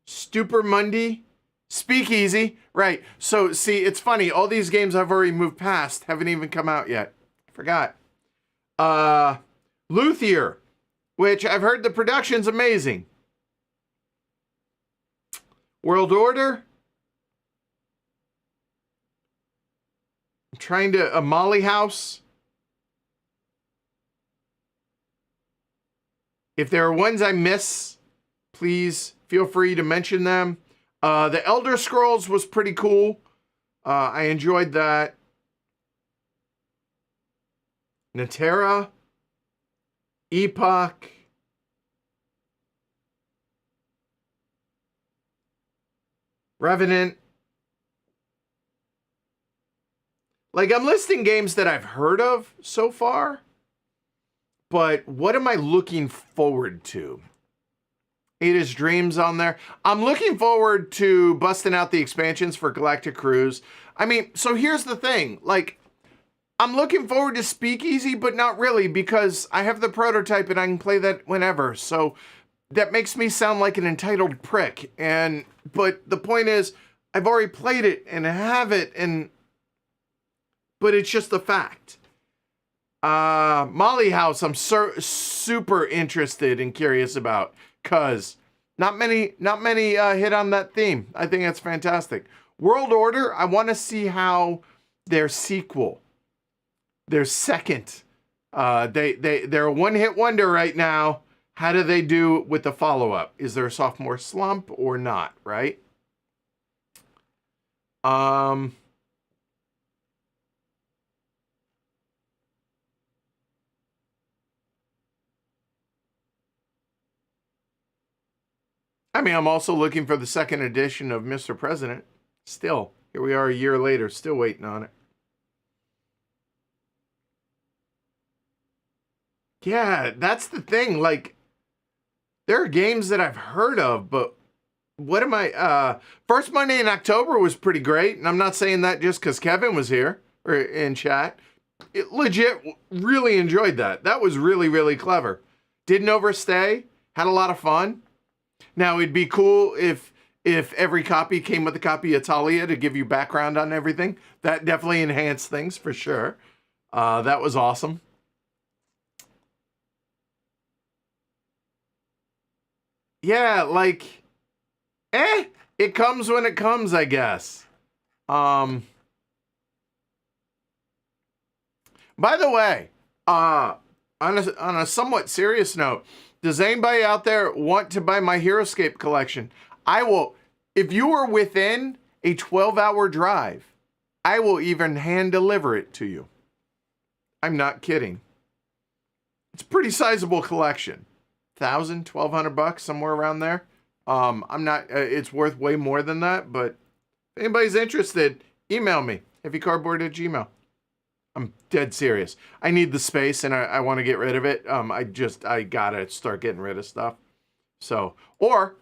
Stupor Monday. Speakeasy. Right. So, see, it's funny. All these games I've already moved past haven't even come out yet. I forgot. Luthier, which I've heard the production's amazing. World Order. I'm trying to... Molly House. If there are ones I miss, please feel free to mention them. The Elder Scrolls was pretty cool. I enjoyed that. Natera. Epoch. Revenant. Like, I'm listing games that I've heard of so far, but what am I looking forward to? Ada's Dreams on there. I'm looking forward to busting out the expansions for Galactic Cruise. I mean, so here's the thing. Like, I'm looking forward to Speakeasy, but not really, because I have the prototype and I can play that whenever. So that makes me sound like an entitled prick. But the point is, I've already played it and have it, but it's just a fact. Molly House, I'm super interested and curious about, cause not many hit on that theme. I think that's fantastic. World Order, I want to see how their sequel, their second, they're a one-hit wonder right now. How do they do with the follow-up? Is there a sophomore slump or not? Right? I mean, I'm also looking for the second edition of Mr. President. Still, here we are a year later, still waiting on it. Yeah, that's the thing. Like, there are games that I've heard of, but what am I... First Monday in October was pretty great, and I'm not saying that just because Kevin was here or in chat. It legit really enjoyed that. That was really, really clever. Didn't overstay. Had a lot of fun. Now, it'd be cool if every copy came with a copy of Talia to give you background on everything. That definitely enhanced things for sure. That was awesome. Yeah, like, it comes when it comes, I guess. By the way, on a somewhat serious note, does anybody out there want to buy my Heroescape collection? I will, if you are within a 12-hour drive, I will even hand deliver it to you. I'm not kidding. It's a pretty sizable collection. $1,000, $1,200, somewhere around there. I'm not, it's worth way more than that, but if anybody's interested, email me, heavycardboard@gmail.com. I'm dead serious. I need the space and I want to get rid of it. I gotta start getting rid of stuff. So, or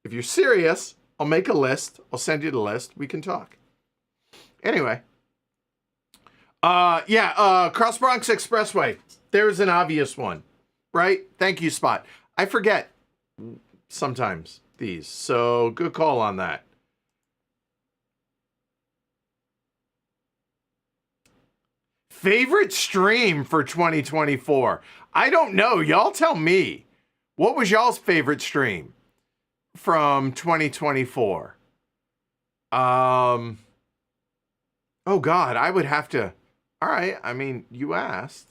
if you're serious, I'll make a list. I'll send you the list. We can talk. Anyway. Cross Bronx Expressway. There's an obvious one, right? Thank you, Spot. I forget sometimes these, so good call on that. Favorite stream for 2024? I don't know. Y'all tell me. What was y'all's favorite stream from 2024? Oh God, I would have to. All right. I mean, you asked.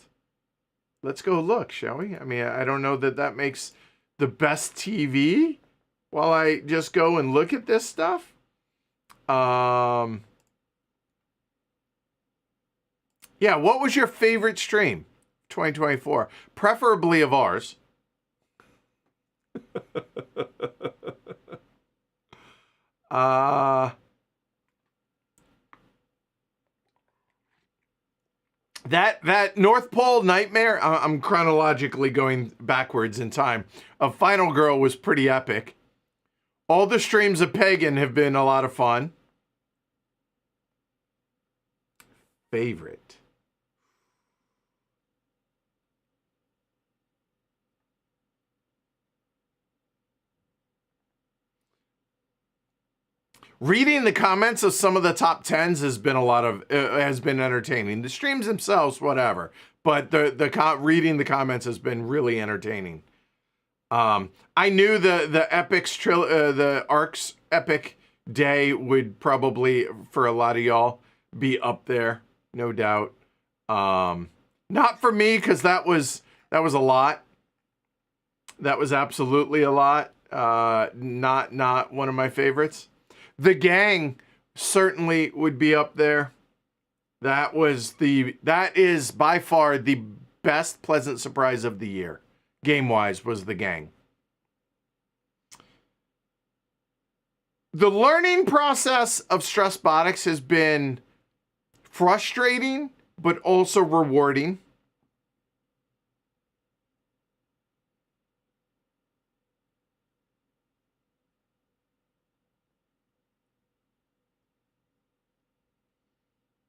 Let's go look, shall we? I mean, I don't know that makes the best TV while I just go and look at this stuff. Yeah, what was your favorite stream 2024? Preferably of ours. That North Pole Nightmare, I'm chronologically going backwards in time, of Final Girl was pretty epic. All the streams of Pagan have been a lot of fun. Favorite. Reading the comments of some of the top 10s has been has been entertaining. The streams themselves, whatever, but reading the comments has been really entertaining. I knew the Arcs Epic Day would probably, for a lot of y'all, be up there, no doubt. Not for me, because that was a lot. That was absolutely a lot. Not one of my favorites. The Gang certainly would be up there. That is by far the best pleasant surprise of the year, game-wise, was The Gang. The learning process of StressBotics has been frustrating, but also rewarding.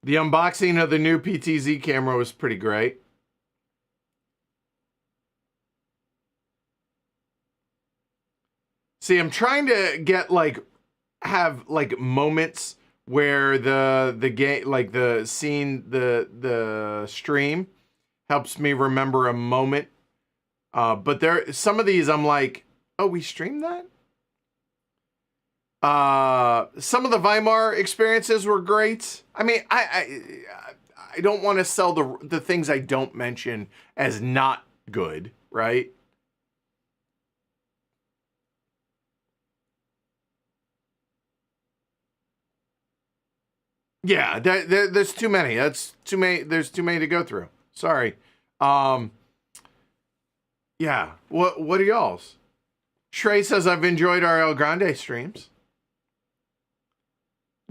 The unboxing of the new PTZ camera was pretty great. See, I'm trying to get have moments where the game, the scene, the stream helps me remember a moment. But some of these I'm like, oh, we streamed that? Some of the Weimar experiences were great. I mean, I don't want to sell the things I don't mention as not good, right? Yeah, there's too many. That's too many. There's too many to go through. Sorry. Yeah. What are y'all's? Trey says, I've enjoyed our El Grande streams.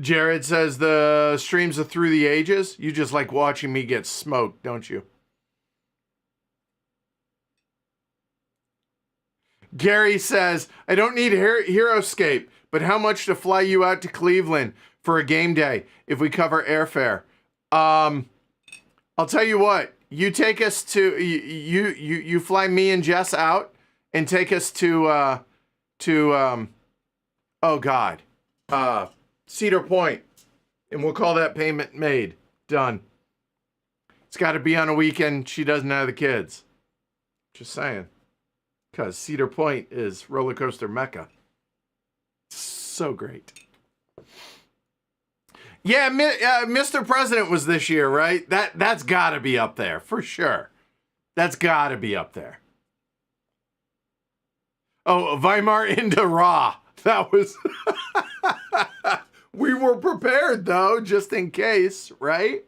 Jared says the streams of Through the Ages. You just like watching me get smoked, don't you? Gary says, I don't need Heroescape, but how much to fly you out to Cleveland for a game day if we cover airfare? I'll tell you what. You take us to you fly me and Jess out and take us to oh God. Cedar Point, and we'll call that payment made. Done. It's got to be on a weekend she doesn't have the kids. Just saying. Because Cedar Point is roller coaster mecca. So great. Yeah, Mr. President was this year, right? That's got to be up there for sure. That's got to be up there. Oh, Weimar into Ra. That was. We were prepared though, just in case, right?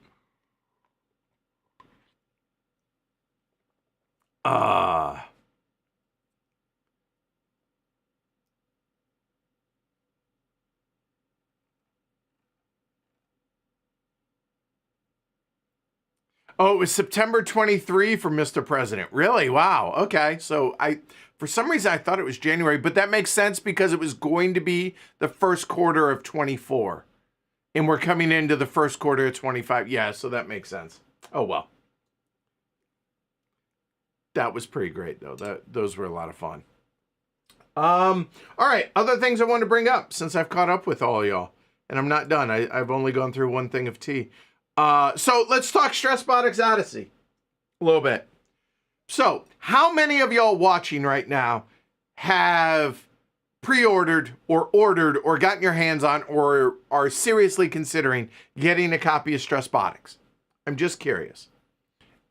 Oh, it was September 23 for Mr. President. Really? Wow. Okay. So for some reason, I thought it was January, but that makes sense because it was going to be the first quarter of 24. And we're coming into the first quarter of 25. Yeah, so that makes sense. Oh, well. That was pretty great, though. Those were a lot of fun. All right. Other things I want to bring up since I've caught up with all y'all. And I'm not done. I've only gone through one thing of tea. So let's talk StressBotics Odyssey a little bit. So how many of y'all watching right now have pre-ordered or ordered or gotten your hands on or are seriously considering getting a copy of StressBotics? I'm just curious.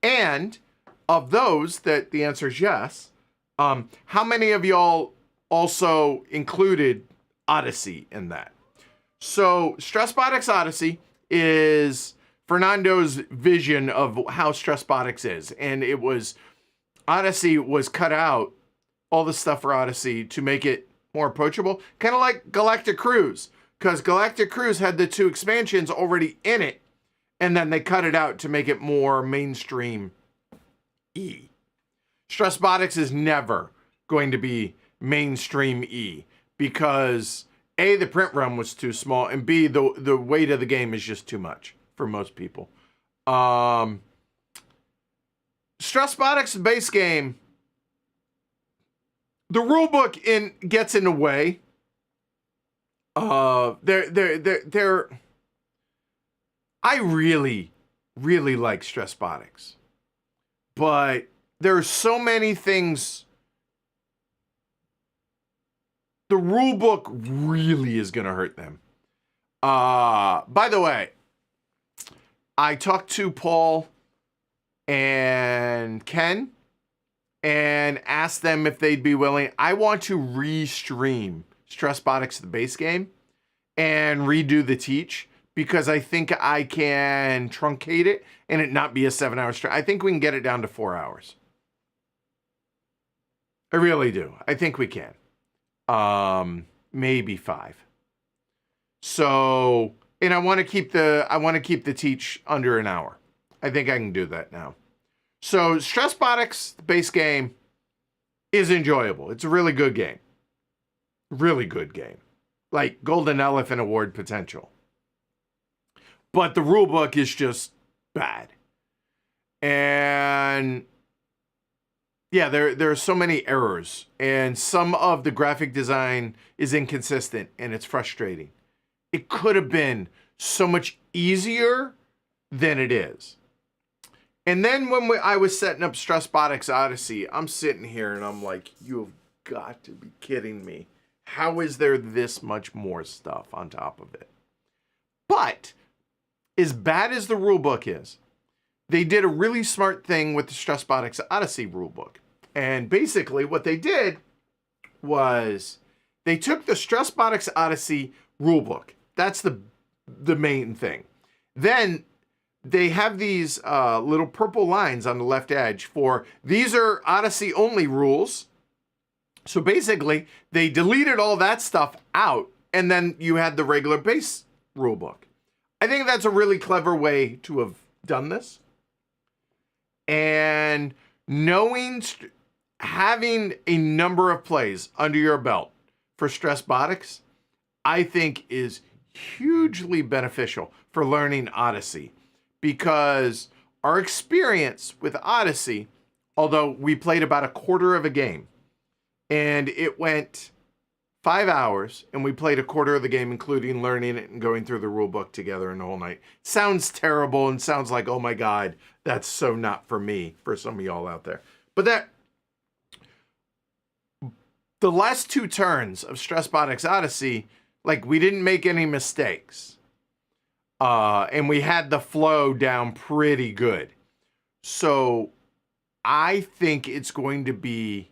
And of those that the answer is yes, how many of y'all also included Odyssey in that? So StressBotics Odyssey is Fernando's vision of how StressBotics is. And it was, Odyssey was cut out, all the stuff for Odyssey to make it more approachable. Kind of like Galactic Cruise, because Galactic Cruise had the 2 expansions already in it. And then they cut it out to make it more mainstream E. StressBotics is never going to be mainstream E because A, the print run was too small, and B, the weight of the game is just too much for most people. StressBotics base game, the rulebook gets in the way. I really, really like StressBotics, but there are so many things. The rulebook really is going to hurt them. By the way, I talked to Paul and Ken and asked them if they'd be willing. I want to restream StressBotics, the base game, and redo the teach because I think I can truncate it and it not be a 7-hour stream. I think we can get it down to 4 hours. I really do. I think we can. Maybe 5. So, and I want to keep the teach under an hour. I think I can do that now. So StressBotics, the base game, is enjoyable. It's a really good game. Really good game. Like Golden Elephant Award potential. But the rulebook is just bad. And yeah, there are so many errors. And some of the graphic design is inconsistent and it's frustrating. It could have been so much easier than it is. And then when I was setting up StressBotics Odyssey, I'm sitting here and I'm like, you've got to be kidding me. How is there this much more stuff on top of it? But as bad as the rulebook is, they did a really smart thing with the StressBotics Odyssey rulebook. And basically what they did was they took the StressBotics Odyssey rulebook. That's the main thing. Then they have these little purple lines on the left edge for these are Odyssey only rules. So basically, they deleted all that stuff out, and then you had the regular base rulebook. I think that's a really clever way to have done this. And having a number of plays under your belt for StressBotics, I think is hugely beneficial for learning Odyssey. Because our experience with Odyssey, although we played about a quarter of a game, and it went 5 hours, and we played a quarter of the game, including learning it and going through the rule book together in the whole night. Sounds terrible and sounds like, oh my God, that's so not for me, for some of y'all out there. But the last 2 turns of StressBotics Odyssey, like we didn't make any mistakes. And we had the flow down pretty good. So I think it's going to be,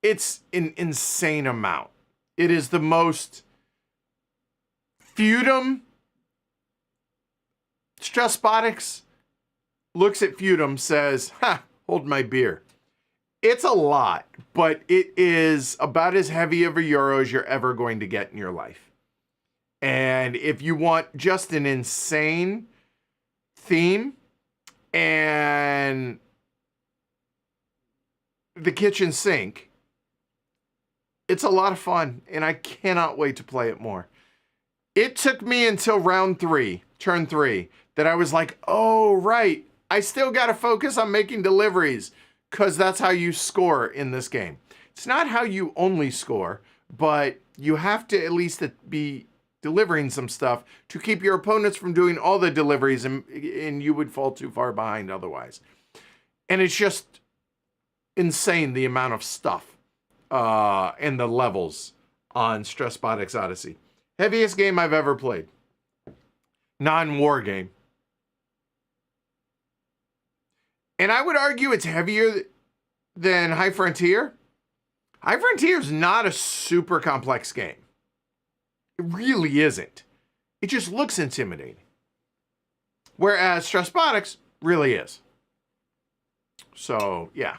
it's an insane amount. It is the most Feudum. StressBotics looks at Feudum, says, "Ha, hold my beer." It's a lot, but it is about as heavy of a euro as you're ever going to get in your life. And if you want just an insane theme and the kitchen sink, it's a lot of fun, and I cannot wait to play it more. It took me until turn 3, that I was like, oh, right, I still got to focus on making deliveries, because that's how you score in this game. It's not how you only score, but you have to at least be delivering some stuff to keep your opponents from doing all the deliveries, and you would fall too far behind otherwise. And it's just insane the amount of stuff and the levels on StressBotics Odyssey. Heaviest game I've ever played. Non-war game. And I would argue it's heavier than High Frontier. High Frontier is not a super complex game. It really isn't. It just looks intimidating. Whereas StressBotics really is. So, yeah.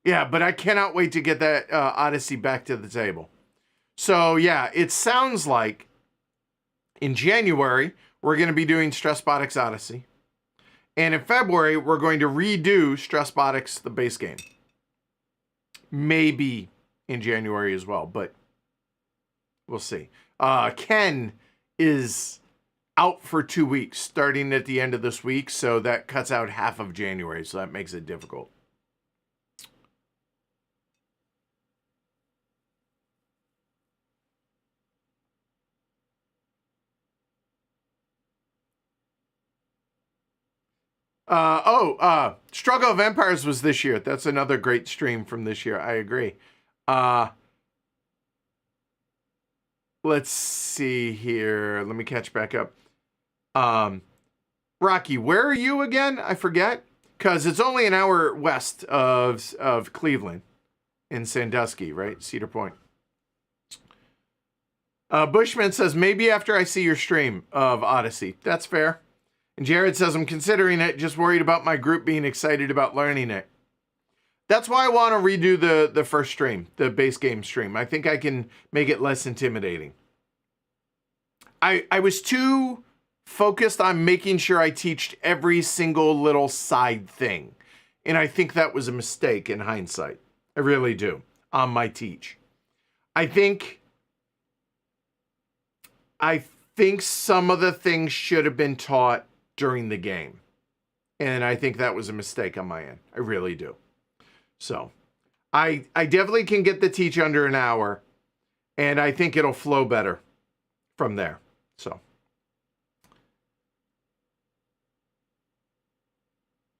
Yeah, but I cannot wait to get that Odyssey back to the table. So, yeah, it sounds like in January, we're going to be doing StressBotics Odyssey. And in February, we're going to redo StressBotics, the base game. Maybe in January as well, but we'll see. Ken is out for 2 weeks, starting at the end of this week, so that cuts out half of January, so that makes it difficult. Struggle of Empires was this year. That's another great stream from this year. I agree. Let's see here. Let me catch back up. Rocky, where are you again? I forget. Because it's only an hour west of Cleveland in Sandusky, right? Cedar Point. Bushman says, maybe after I see your stream of Odyssey. That's fair. And Jared says, I'm considering it, just worried about my group being excited about learning it. That's why I want to redo the first stream, the base game stream. I think I can make it less intimidating. I was too focused on making sure I teached every single little side thing. And I think that was a mistake in hindsight. I really do, on my teach. I think some of the things should have been taught during the game. And I think that was a mistake on my end. I really do. So I definitely can get the teach under an hour, and I think it'll flow better from there. So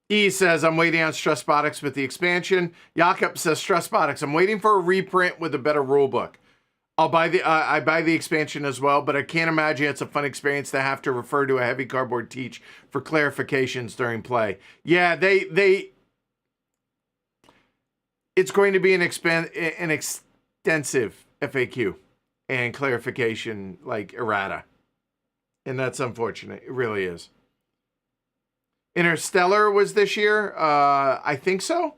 E says, I'm waiting on StressBotics with the expansion. Jakob says, StressBotics, I'm waiting for a reprint with a better rule book. I'll buy I buy the expansion as well, but I can't imagine it's a fun experience to have to refer to a heavy cardboard teach for clarifications during play. Yeah, it's going to be an extensive FAQ and clarification, like errata. And that's unfortunate. It really is. Interstellar was this year? I think so.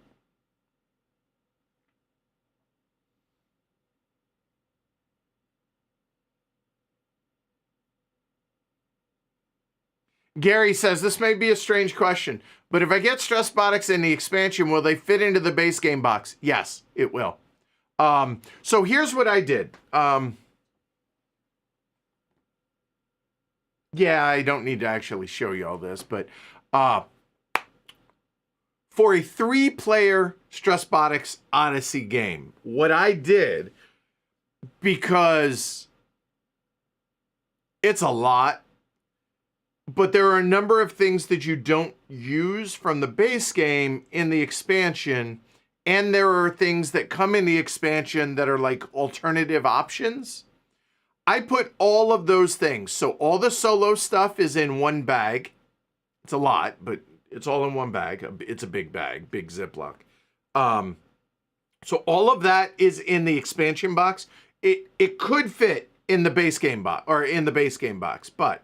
Gary says, this may be a strange question, but if I get StressBotics in the expansion, will they fit into the base game box? Yes, it will. So here's what I did. Yeah, I don't need to actually show you all this, but for a 3-player StressBotics Odyssey game, what I did, because it's a lot, but there are a number of things that you don't use from the base game in the expansion, and there are things that come in the expansion that are like alternative options. I put all of those things. So all the solo stuff is in one bag. It's a lot, but it's all in one bag. It's a big bag, big Ziploc. So all of that is in the expansion box. It could fit in the base game box or in the base game box, but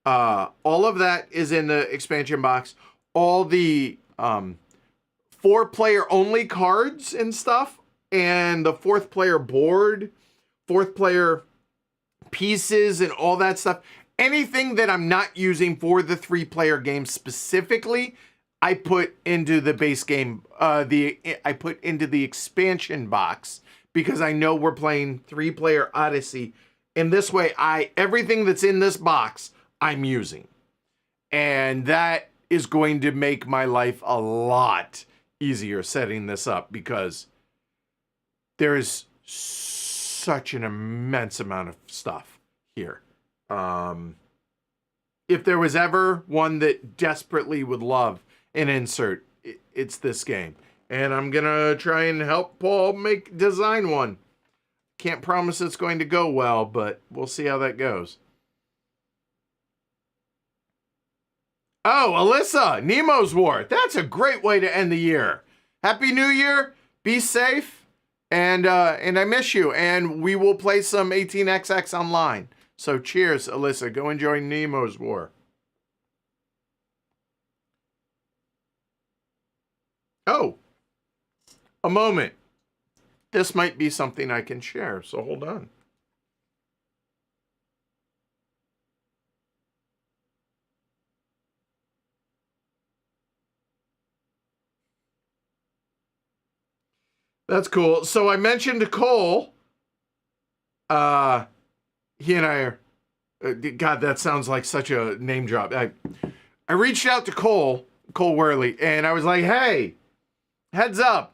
all of that is in the expansion box. All the 4-player only cards and stuff, and the 4th player board, 4th player pieces, and all that stuff. Anything that I'm not using for the 3-player game specifically, I put into the base game. I put into the expansion box because I know we're playing 3-player Odyssey. And this way, everything that's in this box, I'm using. And that is going to make my life a lot easier setting this up because there is such an immense amount of stuff here. If there was ever one that desperately would love an insert, it's this game. And I'm going to try and help Paul design one. Can't promise it's going to go well, but we'll see how that goes. Oh, Alyssa, Nemo's War. That's a great way to end the year. Happy New Year. Be safe. And I miss you. And we will play some 18xx online. So cheers, Alyssa. Go enjoy Nemo's War. Oh, a moment. This might be something I can share, so hold on. That's cool. So I mentioned Cole. He and I are, God, that sounds like such a name drop. I reached out to Cole Worley, and I was like, hey, heads up.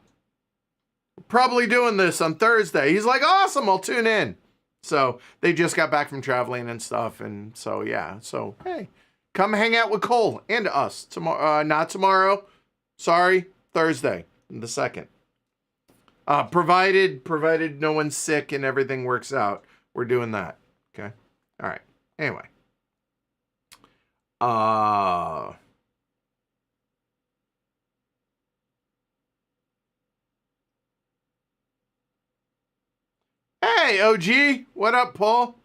Probably doing this on Thursday. He's like, awesome, I'll tune in. So they just got back from traveling and stuff. And so, yeah. So, hey, come hang out with Cole and us tomorrow. Not tomorrow. Sorry, Thursday, the 2nd. Provided no one's sick and everything works out, we're doing that. Okay. All right. Anyway. Hey, OG. What up, Paul?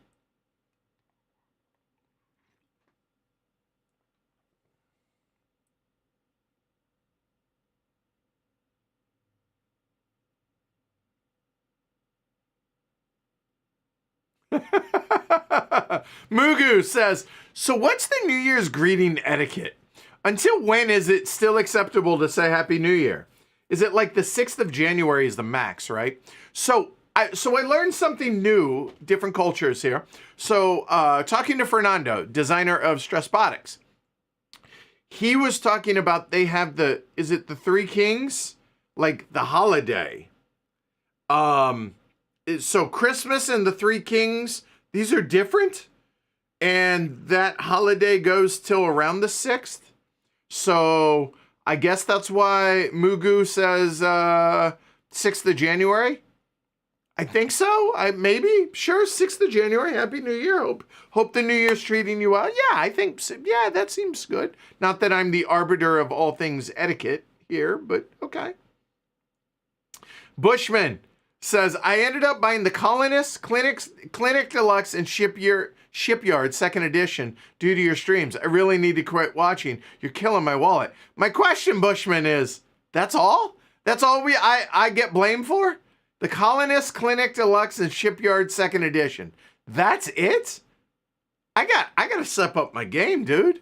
Mugu says, so what's the New Year's greeting etiquette? Until when is it still acceptable to say Happy New Year? Is it like the 6th of January is the max, right? So I learned something new, different cultures here. So talking to Fernando, designer of StressBotics, he was talking about they have is it the Three Kings? Like the holiday. So Christmas and the Three Kings, these are different. And that holiday goes till around the 6th. So I guess that's why Mugu says 6th of January. I think so. Maybe. Sure, 6th of January. Happy New Year. Hope the New Year's treating you well. Yeah, I think so. Yeah, that seems good. Not that I'm the arbiter of all things etiquette here, but okay. Bushman says, I ended up buying the Colonist, Clinic Deluxe, and Shipyard 2nd edition due to your streams. I really need to quit watching. You're killing my wallet. My question, Bushman, is, that's all? That's all I get blamed for? The Colonist, Clinic Deluxe, and Shipyard 2nd edition. That's it? I got to step up my game, dude.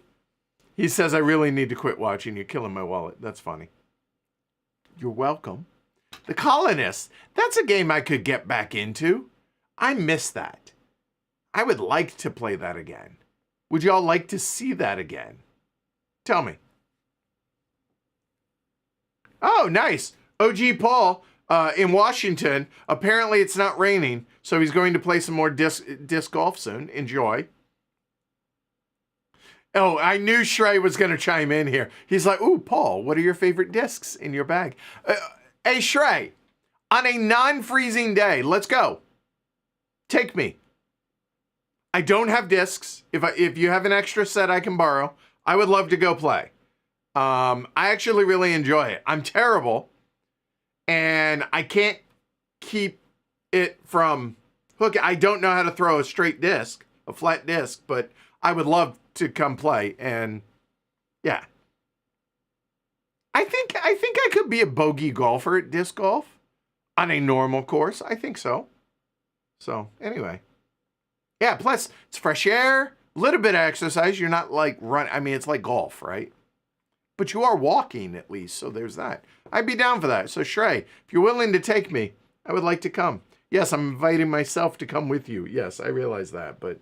He says, I really need to quit watching. You're killing my wallet. That's funny. You're welcome. The Colonist. That's a game I could get back into. I miss that. I would like to play that again. Would y'all like to see that again? Tell me. Oh, nice. OG Paul in Washington. Apparently it's not raining, so he's going to play some more disc golf soon. Enjoy. Oh, I knew Shrey was going to chime in here. He's like, ooh, Paul, what are your favorite discs in your bag? Hey, Shrey, on a non-freezing day, let's go. Take me. I don't have discs. If you have an extra set I can borrow, I would love to go play. I actually really enjoy it. I'm terrible, and I can't keep it from hooking. I don't know how to throw a straight disc, a flat disc, but I would love to come play. And yeah, I think I could be a bogey golfer at disc golf on a normal course. I think so. So anyway, yeah. Plus, it's fresh air, a little bit of exercise. You're not like run. I mean, it's like golf, right? But you are walking at least, so there's that. I'd be down for that. So Shrey, if you're willing to take me, I would like to come. Yes, I'm inviting myself to come with you. Yes, I realize that, but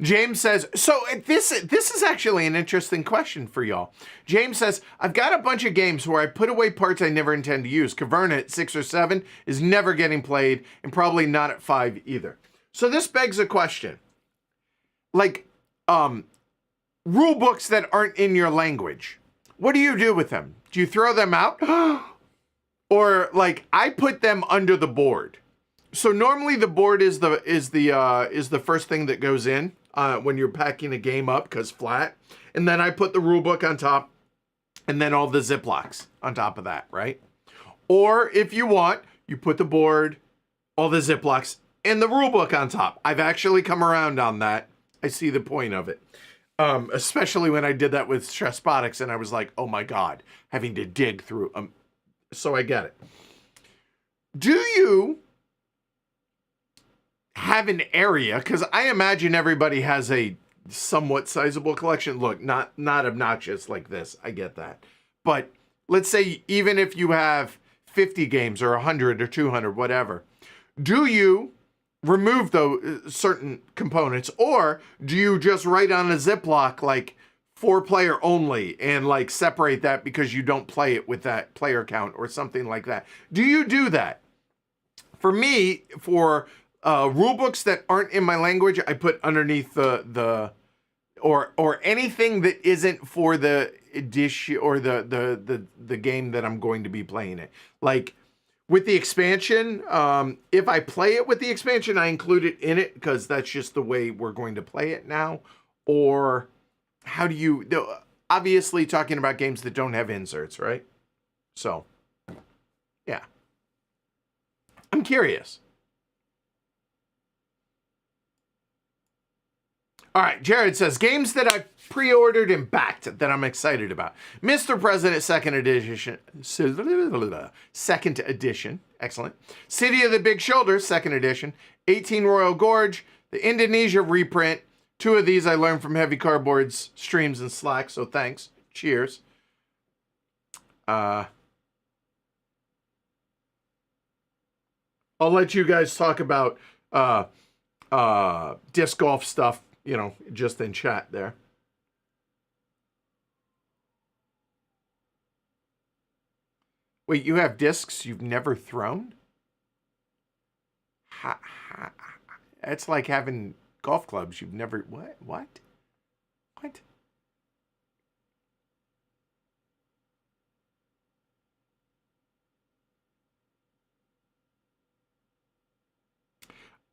James says, so this is actually an interesting question for y'all. James says, I've got a bunch of games where I put away parts I never intend to use. Caverna at 6 or 7 is never getting played, and probably not at 5 either. So this begs a question. Like, rule books that aren't in your language. What do you do with them? Do you throw them out? Or like, I put them under the board. So normally the board is the first thing that goes in when you're packing a game up, because flat. And then I put the rule book on top, and then all the Ziplocs on top of that, right? Or if you want, you put the board, all the Ziplocs, and the rule book on top. I've actually come around on that. I see the point of it. Especially when I did that with StressBotics, and I was like, oh my God, having to dig through. So I get it. Do you have an area? Because I imagine everybody has a somewhat sizable collection. Look, not obnoxious like this. I get that. But let's say even if you have 50 games or 100 or 200, whatever, do you remove those certain components, or do you just write on a Ziploc like 4-player only and like separate that because you don't play it with that player count or something like that? Do you do that? For me, for rule books that aren't in my language, I put underneath the or anything that isn't for the edition or the game that I'm going to be playing it. Like with the expansion, if I play it with the expansion, I include it in it because that's just the way we're going to play it now. Or how do you, obviously talking about games that don't have inserts, right? So, yeah. I'm curious. All right, Jared says, games that I've pre-ordered and backed that I'm excited about. Mr. President, second edition. Excellent. City of the Big Shoulder, second edition. 18 Royal Gorge, the Indonesia reprint. 2 of these I learned from Heavy Cardboard's streams and Slack, so thanks. Cheers. I'll let you guys talk about disc golf stuff, you know, just in chat there. Wait, you have discs you've never thrown? It's like having golf clubs you've never... What?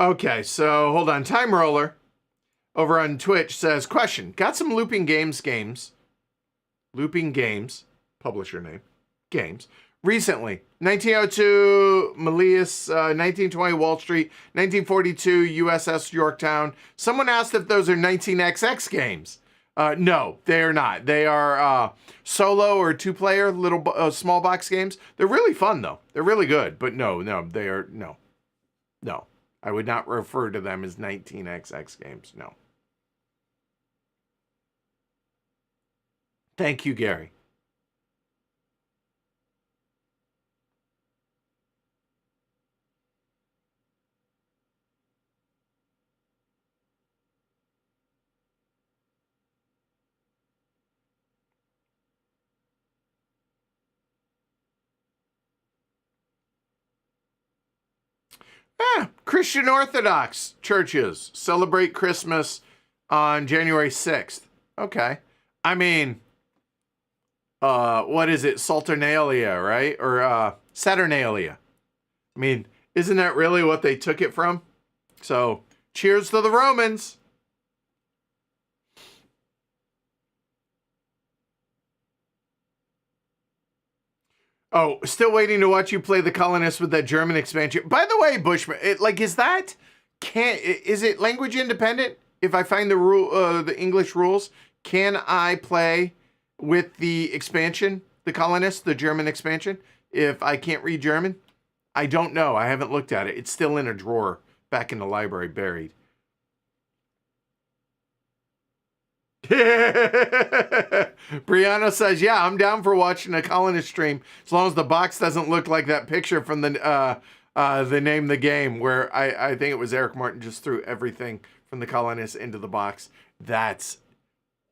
Okay, so hold on. Time Roller over on Twitch says, question, got some Looping Games, Looping Games, publisher name, games, recently. 1902, Malleus, 1920, Wall Street, 1942, USS Yorktown. Someone asked if those are 19XX games. No, they are not. They are solo or 2-player little small box games. They're really fun, though. They're really good. But no, they are, no. I would not refer to them as 19XX games, no. Thank you, Gary. Christian Orthodox churches celebrate Christmas on January 6th. Okay. I mean, what is it? Saturnalia, right? Or Saturnalia. I mean, Isn't that really what they took it from? So, cheers to the Romans. Oh, still waiting to watch you play the colonists with that German expansion. By the way, Bushman, is it language independent? If I find the English rules, can I play with the expansion, the colonists, the German expansion, if I can't read German? I don't know. I haven't looked at it. It's still in a drawer back in the library, buried. Brianna says, yeah, I'm down for watching a colonist stream as long as the box doesn't look like that picture from the Name the Game, where I think it was Eric Martin just threw everything from the colonists into the box. That's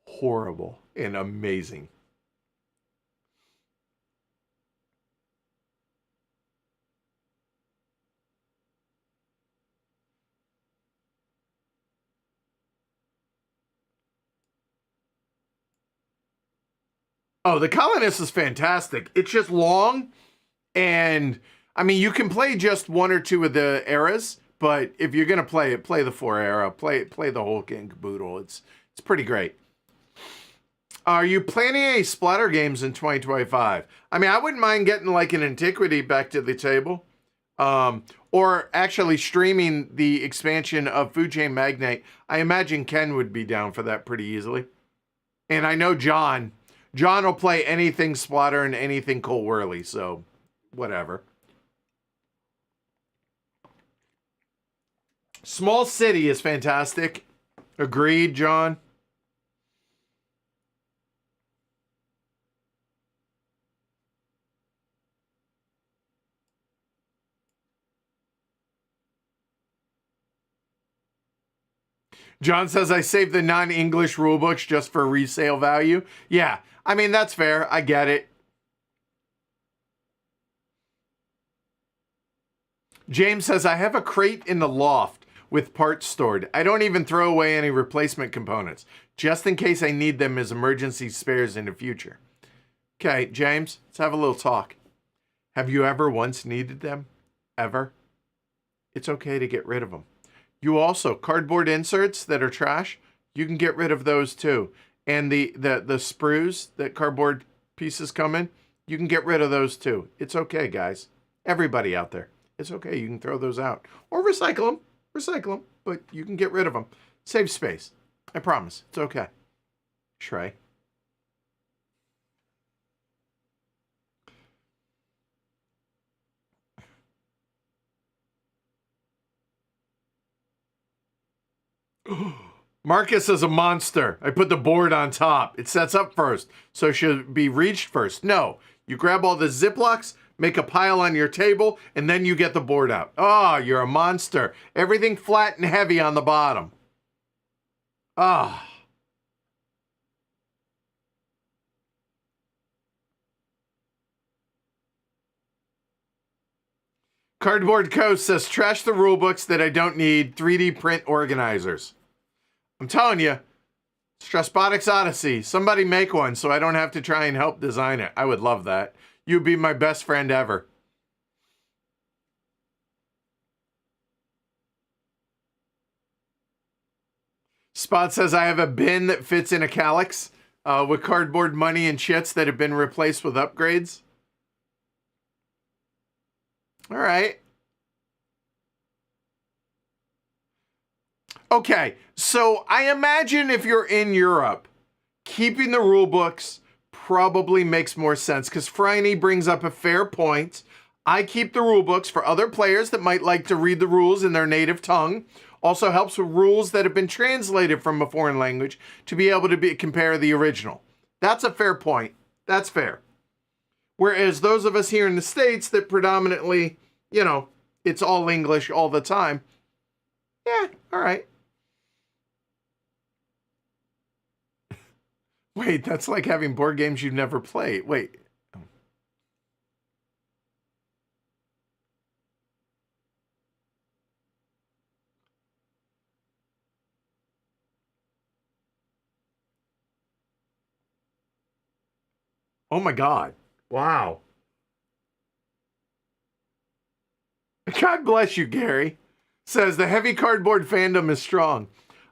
horrible and amazing. Oh, the colonist is fantastic. It's just long, and I mean, you can play just one or two of the eras, but if you're gonna play it, play the 4 era, play the whole kit and caboodle. It's pretty great. Are you planning any splatter games in 2025? I mean, I wouldn't mind getting like an Antiquity back to the table, or actually streaming the expansion of Food Chain Magnate. I imagine Ken would be down for that pretty easily, and I know John. John will play anything Splatter and anything Cole Whirly, so whatever. Small City is fantastic. Agreed, John. John says, I saved the non-English rulebooks just for resale value. Yeah, I mean, that's fair. I get it. James says, I have a crate in the loft with parts stored. I don't even throw away any replacement components, just in case I need them as emergency spares in the future. Okay, James, let's have a little talk. Have you ever once needed them? Ever? It's okay to get rid of them. You also, cardboard inserts that are trash, you can get rid of those too. And the sprues that cardboard pieces come in, you can get rid of those too. It's okay, guys. Everybody out there. It's okay. You can throw those out. Or recycle them. Recycle them. But you can get rid of them. Save space. I promise. It's okay. Shrey. Marcus is a monster. I put the board on top. It sets up first, so it should be reached first. No, you grab all the Ziplocs, make a pile on your table, and then you get the board out. Oh, you're a monster. Everything flat and heavy on the bottom. Ah. Cardboard Coast says, trash the rule books that I don't need, 3D print organizers. I'm telling you, StressBotics Odyssey. Somebody make one so I don't have to try and help design it. I would love that. You'd be my best friend ever. Spot says, I have a bin that fits in a calyx with cardboard money and chits that have been replaced with upgrades. All right. Okay, so I imagine if you're in Europe, keeping the rule books probably makes more sense because Franny brings up a fair point. I keep the rule books for other players that might like to read the rules in their native tongue. Also helps with rules that have been translated from a foreign language to be able to compare the original. That's a fair point. That's fair. Whereas those of us here in the States that predominantly, it's all English all the time. Yeah, all right. Wait, that's like having board games you've never played. Wait. Oh my God. Wow. God bless you, Gary. Says the heavy cardboard fandom is strong.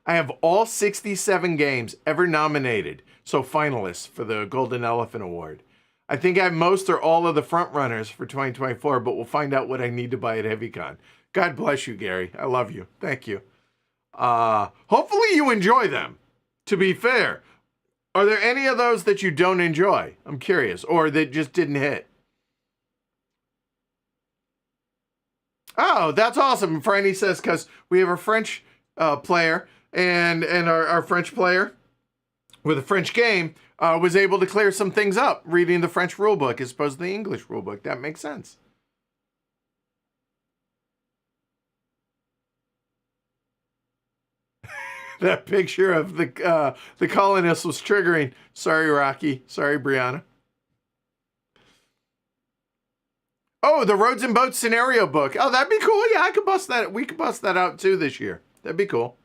I have all 67 games ever nominated, so finalists for the Golden Elephant Award. I think I have most or all of the front runners for 2024, but we'll find out what I need to buy at Heavcon. God bless you, Gary. I love you. Thank you. Hopefully you enjoy them. To be fair, are there any of those that you don't enjoy? I'm curious, or that just didn't hit. Oh, that's awesome. Franny says, because we have a French player, and our French player with a French game was able to clear some things up reading the French rulebook as opposed to the English rulebook. That makes sense. That picture of the colonist was triggering. Sorry, Rocky. Sorry, Brianna. Oh, the Roads and Boats scenario book. Oh, that'd be cool. Yeah, I could bust that. We could bust that out too this year. That'd be cool.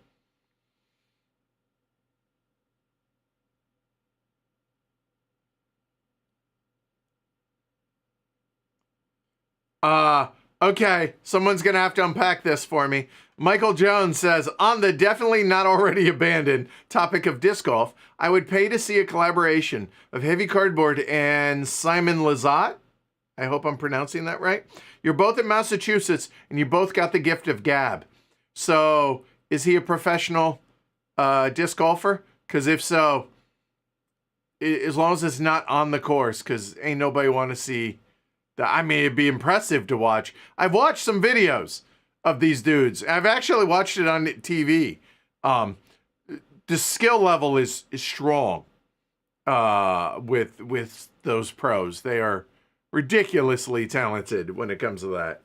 Okay. Someone's going to have to unpack this for me. Michael Jones says, on the definitely not already abandoned topic of disc golf, I would pay to see a collaboration of Heavy Cardboard and Simon Lizotte. I hope I'm pronouncing that right. You're both in Massachusetts, and you both got the gift of gab. So, is he a professional disc golfer? Because if so, as long as it's not on the course, because ain't nobody want to see that. I mean, it'd be impressive to watch. I've watched some videos of these dudes. I've actually watched it on TV. The skill level is strong with those pros. They are ridiculously talented when it comes to that.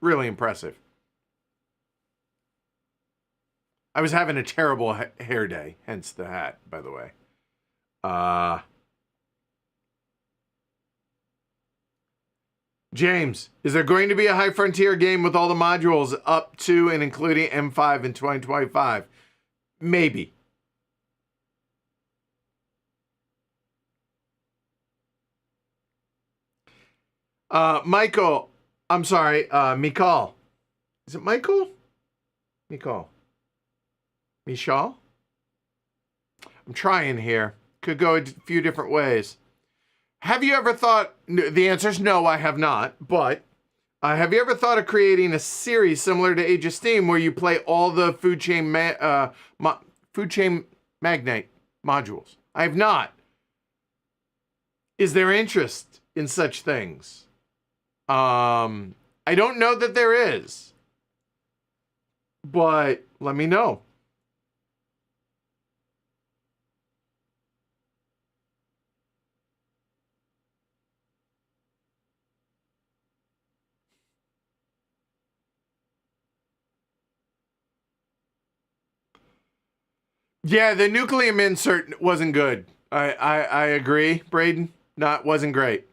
Really impressive. I was having a terrible hair day, hence the hat, by the way. James, is there going to be a High Frontier game with all the modules up to and including M5 in 2025? Maybe. Michael, I'm sorry, Mikal. Is it Michael? Mikal. Michal? I'm trying here. Could go a few different ways. Have you ever thought, the answer is no, I have not, but have you ever thought of creating a series similar to Age of Steam where you play all the food chain magnate modules? I have not. Is there interest in such things? I don't know that there is, but let me know. Yeah, the nucleum insert wasn't good. I agree, Braden. Wasn't great.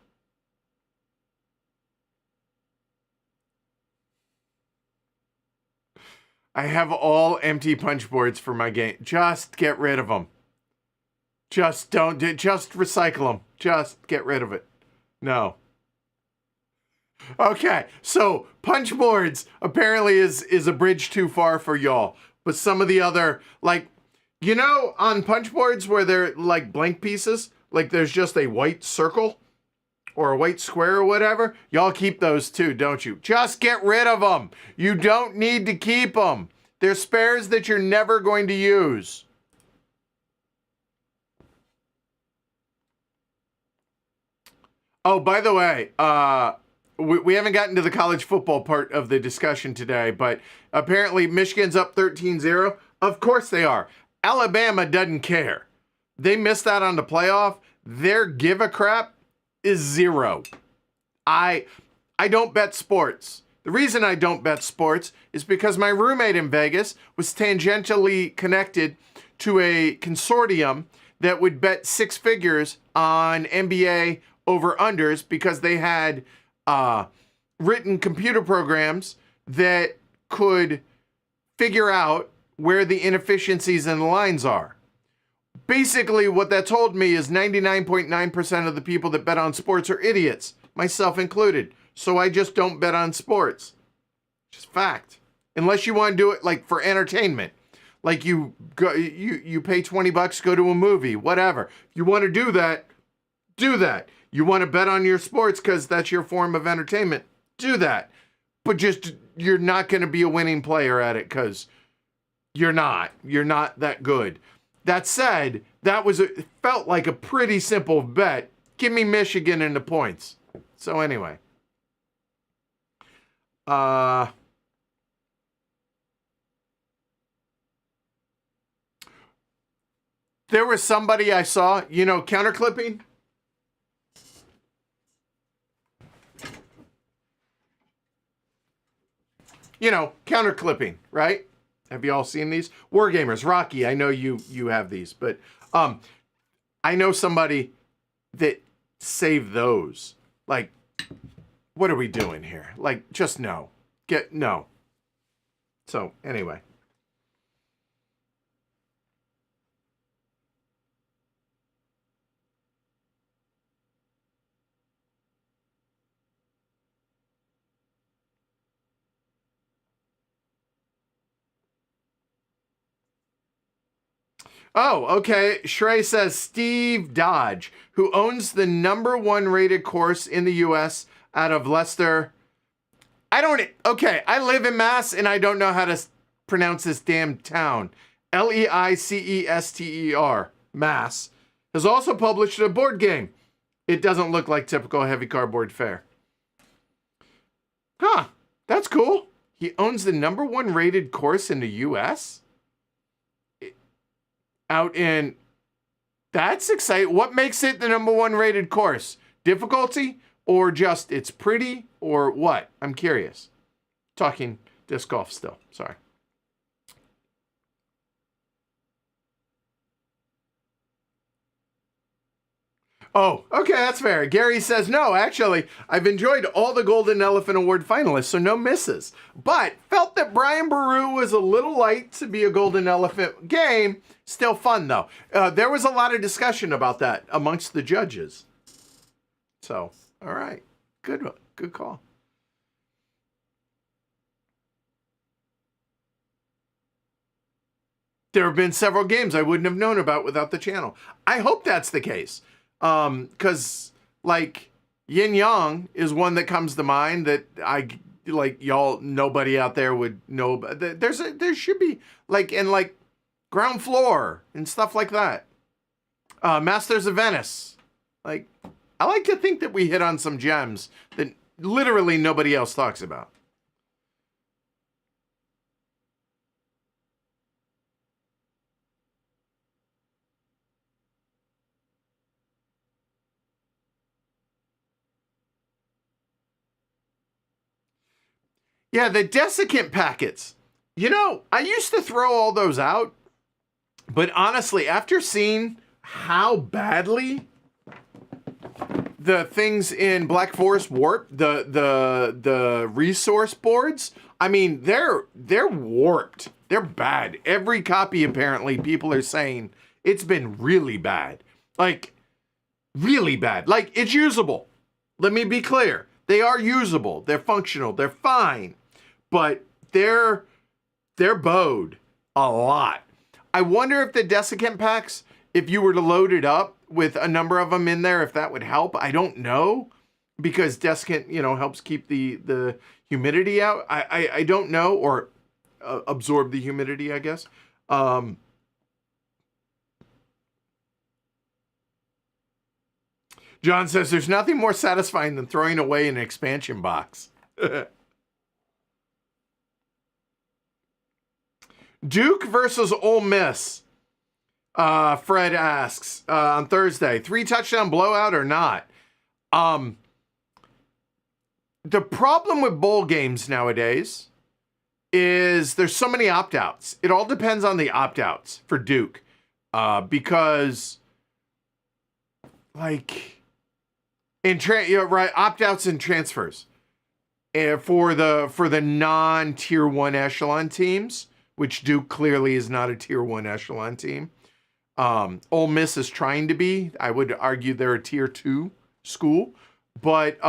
I have all empty punch boards for my game. Just get rid of them. Just recycle them. Just get rid of it. No. Okay, so punch boards apparently is a bridge too far for y'all. But some of the other, like, you know, on punch boards where they're like blank pieces, like there's just a white circle or a white square or whatever, y'all keep those too, don't you? Just get rid of them. You don't need to keep them. They're spares that you're never going to use. Oh, by the way, we haven't gotten to the college football part of the discussion today, but apparently Michigan's up 13-0. Of course they are. Alabama doesn't care. They missed out on the playoff. Their give a crap is 0. I don't bet sports. The reason I don't bet sports is because my roommate in Vegas was tangentially connected to a consortium that would bet 6 figures on NBA over-unders because they had written computer programs that could figure out where the inefficiencies in the lines are. Basically, what that told me is 99.9% of the people that bet on sports are idiots, myself included. So I just don't bet on sports. Just fact. Unless you want to do it like for entertainment. Like you pay $20, go to a movie, whatever. If you want to do that, do that. You want to bet on your sports because that's your form of entertainment, do that. But just, you're not going to be a winning player at it because you're not. You're not that good. That said, it felt like a pretty simple bet. Give me Michigan in the points. So anyway. There was somebody I saw, counterclipping. Counterclipping, right? Have you all seen these? Wargamers, Rocky, I know you have these, but I know somebody that saved those. Like, what are we doing here? Like, just no. No. So, anyway. Oh, okay. Shrey says Steve Dodge, who owns the #1 rated course in the U.S. out of Leicester. I live in Mass and I don't know how to pronounce this damn town. Leicester, Mass, has also published a board game. It doesn't look like typical heavy cardboard fare. Huh, that's cool. He owns the #1 rated course in the U.S.? That's exciting. What makes it the #1 rated course? Difficulty or just it's pretty or what? I'm curious. Talking disc golf still. Sorry. Oh, okay, that's fair. Gary says, no, actually, I've enjoyed all the Golden Elephant Award finalists, so no misses. But felt that Brian Baru was a little light to be a Golden Elephant game. Still fun, though. There was a lot of discussion about that amongst the judges. So, all right. Good call. There have been several games I wouldn't have known about without the channel. I hope that's the case. Because like Yin Yang is one that comes to mind that nobody out there would know. There should be like Ground Floor and stuff like that. Masters of Venice. Like, I like to think that we hit on some gems that literally nobody else talks about. Yeah, the desiccant packets. I used to throw all those out, but honestly, after seeing how badly the things in Black Forest warp, the resource boards, I mean, they're warped. They're bad. Every copy, apparently, people are saying it's been really bad. Like, really bad. Like, it's usable. Let me be clear. They are usable. They're functional. They're fine. But they're bowed a lot. I wonder if the desiccant packs, if you were to load it up with a number of them in there, if that would help. I don't know, because desiccant, helps keep the humidity out. I don't know, or absorb the humidity, I guess. John says there's nothing more satisfying than throwing away an expansion box. Duke versus Ole Miss. Fred asks on Thursday, 3-touchdown blowout or not? The problem with bowl games nowadays is there's so many opt-outs. It all depends on the opt-outs for Duke, because like opt-outs and transfers, and for the non-tier 1 echelon teams, which Duke clearly is not a tier 1 echelon team. Ole Miss is trying to be. I would argue they're a tier 2 school. But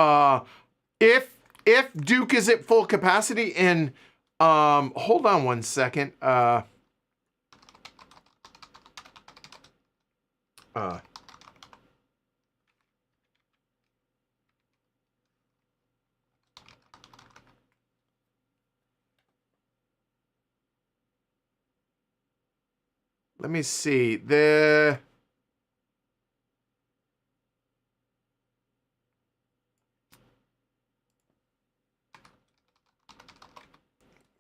if if Duke is at full capacity, and hold on one second. Let me see. Let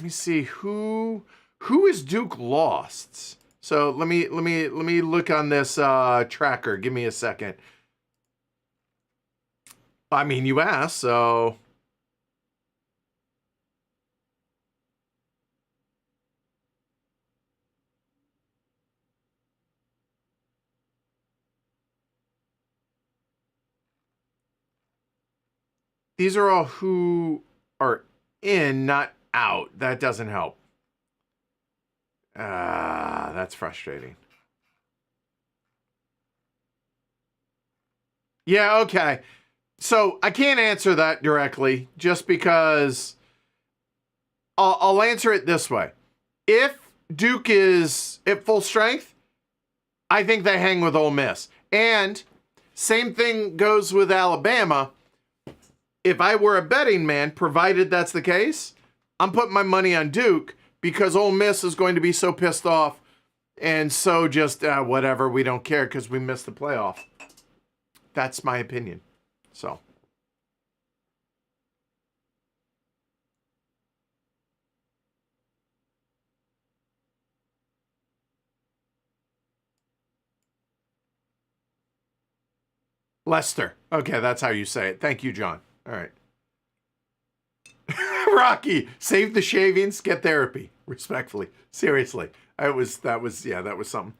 me see who is Duke lost. So let me look on this tracker. Give me a second. I mean, you asked, so these are all who are in, not out. That doesn't help. That's frustrating. Yeah, okay. So I can't answer that directly just because I'll answer it this way. If Duke is at full strength, I think they hang with Ole Miss. And same thing goes with Alabama. If I were a betting man, provided that's the case, I'm putting my money on Duke because Ole Miss is going to be so pissed off and so just whatever, we don't care because we missed the playoff. That's my opinion. So. Lester. Okay, that's how you say it. Thank you, John. All right. Rocky, save the shavings, get therapy. Respectfully. Seriously. That was something.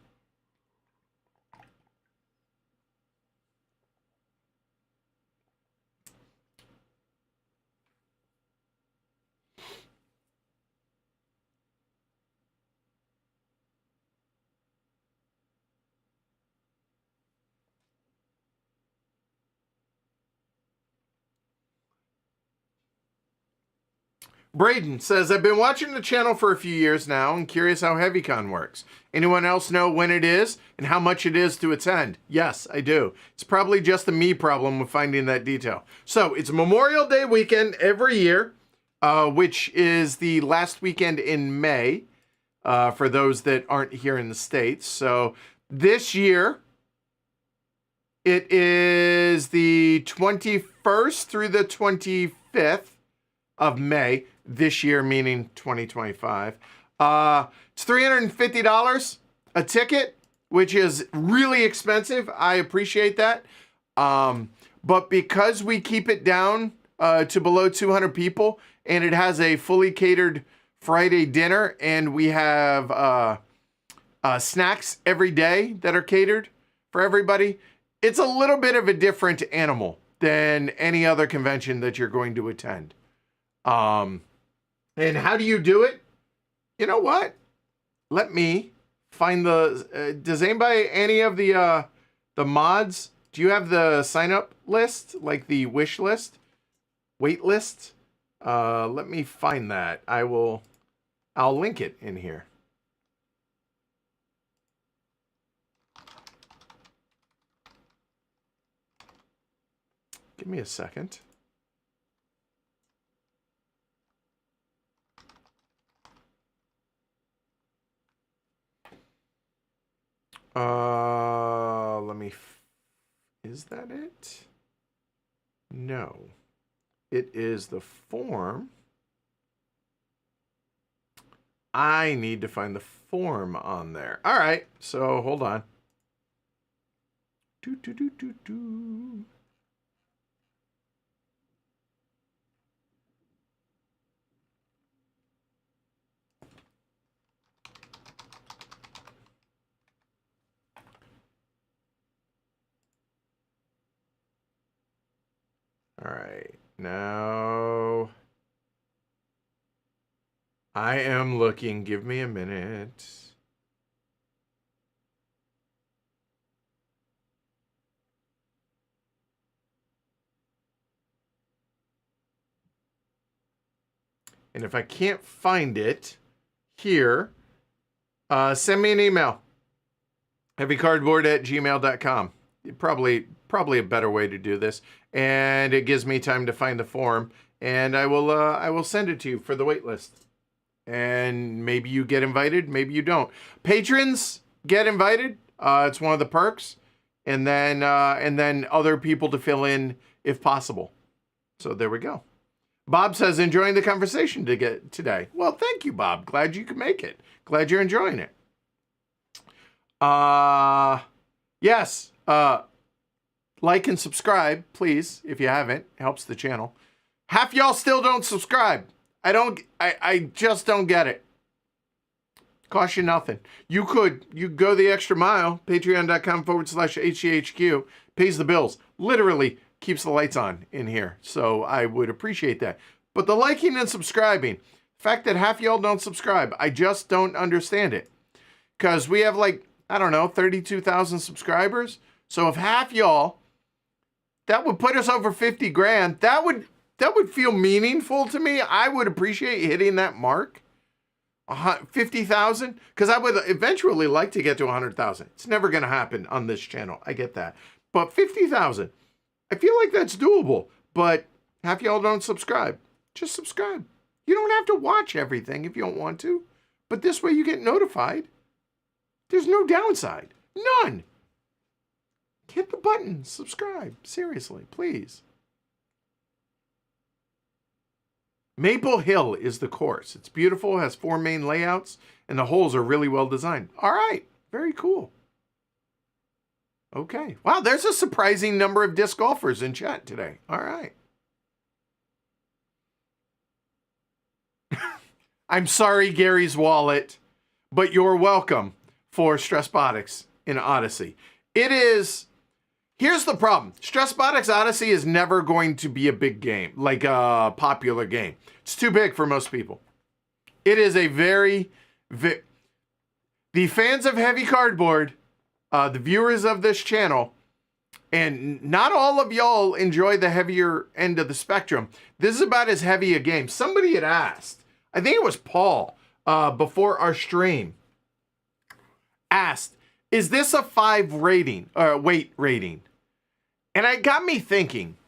Braden says, I've been watching the channel for a few years now and curious how Heavcon works. Anyone else know when it is and how much it is to attend? Yes, I do. It's probably just a me problem with finding that detail. So it's Memorial Day weekend every year, which is the last weekend in May for those that aren't here in the States. So this year, it is the 21st through the 25th of May. This year, meaning 2025. It's $350 a ticket, which is really expensive. I appreciate that. But because we keep it down to below 200 people, and it has a fully catered Friday dinner, and we have snacks every day that are catered for everybody, it's a little bit of a different animal than any other convention that you're going to attend. And how do you do it? You know what? Let me find the. Does anybody, any of the mods? Do you have the sign up list, like the wish list, wait list? Let me find that. I'll link it in here. Give me a second. Is that it? No. It is the form. I need to find the form on there. All right, so hold on. All right, now I am looking. Give me a minute. And if I can't find it here, send me an email. heavycardboard@gmail.com. Probably a better way to do this. And it gives me time to find the form. And I will send it to you for the wait list. And maybe you get invited, maybe you don't. Patrons get invited. It's one of the perks. And then other people to fill in if possible. So there we go. Bob says, enjoying the conversation today. Well, thank you, Bob. Glad you could make it. Glad you're enjoying it. Yes. Like and subscribe, please, if you haven't. It helps the channel. Half y'all still don't subscribe. I just don't get it. Cost you nothing. You go the extra mile. Patreon.com/HCHQ. Pays the bills. Literally keeps the lights on in here. So I would appreciate that. But the liking and subscribing, the fact that half y'all don't subscribe, I just don't understand it. Because we have 32,000 subscribers. So if half y'all, that would put us over 50 grand. That would feel meaningful to me. I would appreciate hitting that mark. 50,000, because I would eventually like to get to 100,000. It's never going to happen on this channel. I get that. But 50,000, I feel like that's doable. But half y'all don't subscribe. Just subscribe. You don't have to watch everything if you don't want to. But this way you get notified. There's no downside. None. Hit the button. Subscribe. Seriously, please. Maple Hill is the course. It's beautiful, has 4 main layouts, and the holes are really well designed. All right. Very cool. Okay. Wow, there's a surprising number of disc golfers in chat today. All right. I'm sorry, Gary's wallet, but you're welcome for StressBotics in Odyssey. Here's the problem. StressBotics Odyssey is never going to be a big game, like a popular game. It's too big for most people. It is a the fans of Heavy Cardboard, the viewers of this channel, and not all of y'all enjoy the heavier end of the spectrum. This is about as heavy a game. Somebody had asked, I think it was Paul, before our stream, asked, is this a 5 rating, weight rating? And it got me thinking,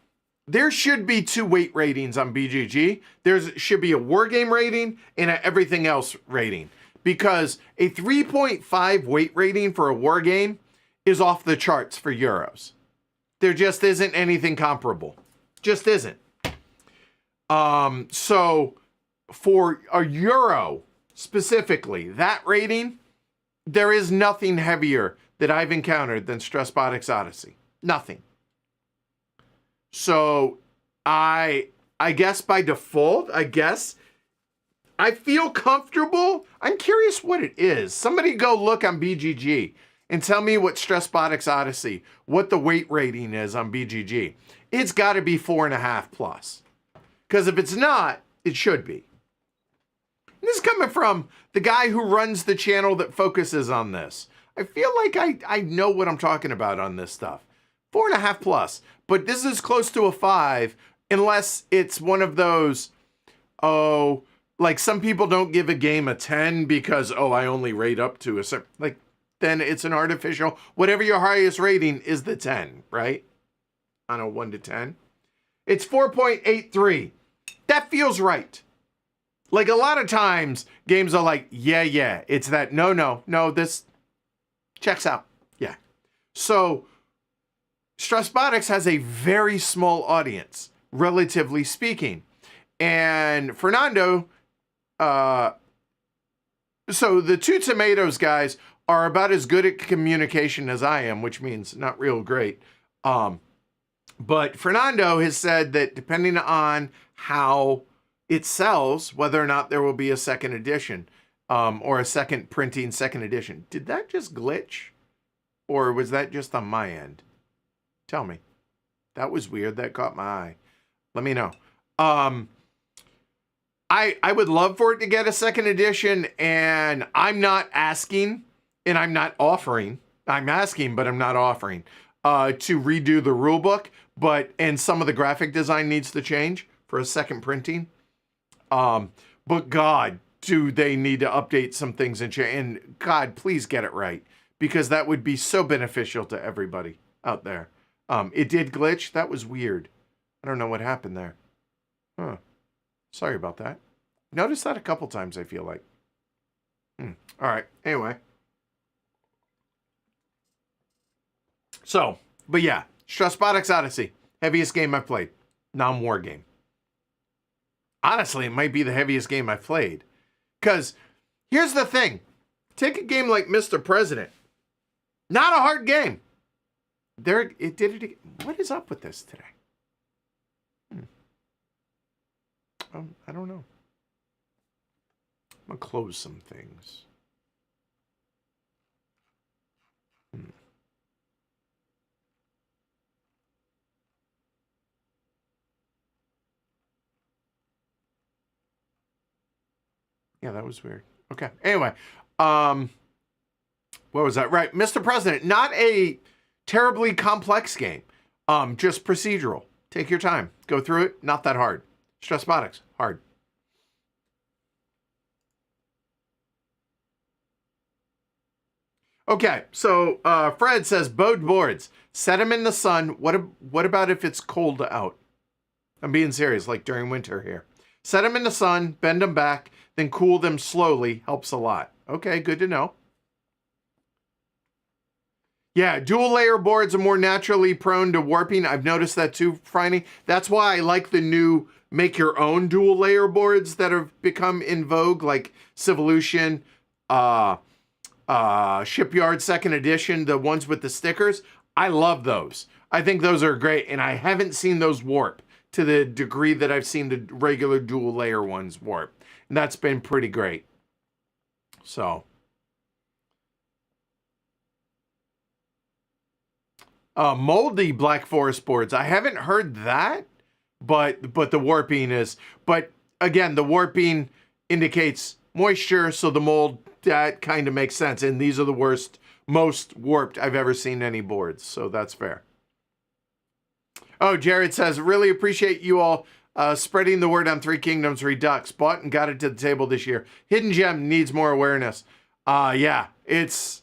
there should be 2 weight ratings on BGG. There should be a war game rating and an everything else rating. Because a 3.5 weight rating for a war game is off the charts for Euros. There just isn't anything comparable. Just isn't. So for a Euro specifically, that rating, there is nothing heavier that I've encountered than StressBotics Odyssey. Nothing. So I guess by default, I feel comfortable. I'm curious what it is. Somebody go look on BGG and tell me what StressBotics Odyssey, what the weight rating is on BGG. It's got to be 4.5 plus. Because if it's not, it should be. This is coming from the guy who runs the channel that focuses on this. I feel like I know what I'm talking about on this stuff. 4.5 plus. But this is close to a 5 unless it's one of those, like some people don't give a game a 10 because, I only rate up to a certain, then it's an artificial, whatever your highest rating is the 10, right? On a 1 to 10. It's 4.83. That feels right. Like a lot of times games are like, yeah, it's that, no, this checks out. Yeah. So StressBotics has a very small audience, relatively speaking. And Fernando, so the 2 Tomatoes guys are about as good at communication as I am, which means not real great. But Fernando has said that depending on how it sells, whether or not there will be a second edition, or a second printing, second edition. Did that just glitch? Or was that just on my end? Tell me. That was weird. That caught my eye. Let me know. I would love for it to get a second edition, and I'm not asking, and I'm not offering. I'm asking, but I'm not offering to redo the rule book, and some of the graphic design needs to change for a second printing. But God, do they need to update some things and God, please get it right, because that would be so beneficial to everybody out there. It did glitch. That was weird. I don't know what happened there. Huh. Sorry about that. Noticed that a couple times, I feel like. All right. Anyway. So, but yeah, StressBotics Odyssey. Heaviest game I've played. Non-war game. Honestly, it might be the heaviest game I've played. Because here's the thing. Take a game like Mr. President. Not a hard game. It did it again. What is up with this today? I don't know. I'm going to close some things. Yeah, that was weird. Okay. Anyway, what was that? Right. Mr. President, not a terribly complex game. Just procedural. Take your time. Go through it. Not that hard. StressBotics, hard. Okay, so Fred says, bowed boards. Set them in the sun. What about if it's cold out? I'm being serious, like during winter here. Set them in the sun, bend them back, then cool them slowly. Helps a lot. Okay, good to know. Yeah, dual layer boards are more naturally prone to warping. I've noticed that too, Franny. That's why I like the new make your own dual layer boards that have become in vogue, like Civolution, Shipyard Second Edition, the ones with the stickers. I love those. I think those are great, and I haven't seen those warp to the degree that I've seen the regular dual layer ones warp. And that's been pretty great. So. Moldy Black Forest boards. I haven't heard that, but the warping is. But again, the warping indicates moisture, so the mold, that kind of makes sense. And these are the most warped I've ever seen any boards, so that's fair. Oh, Jared says, really appreciate you all spreading the word on Three Kingdoms Redux. Bought and got it to the table this year. Hidden Gem needs more awareness. Yeah, it's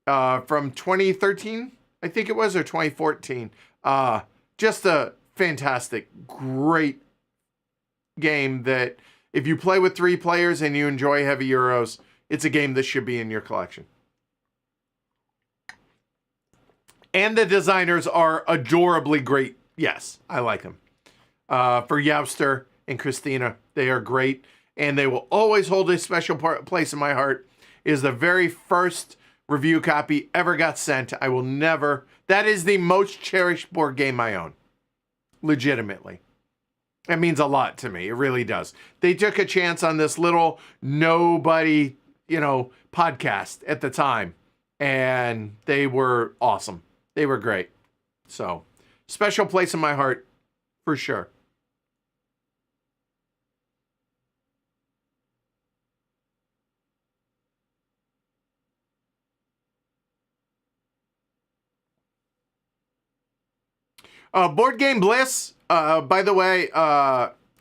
from 2013. I think it was, or 2014. Just a fantastic, great game that if you play with 3 players and you enjoy heavy Euros, it's a game that should be in your collection. And the designers are adorably great. Yes, I like them. For Youster and Christina, they are great. And they will always hold a special place in my heart. It is the very first review copy ever got sent. I will never. That is the most cherished board game I own. Legitimately. It means a lot to me. It really does. They took a chance on this little nobody, podcast at the time. And they were awesome. They were great. So, special place in my heart, for sure. Board Game Bliss, by the way,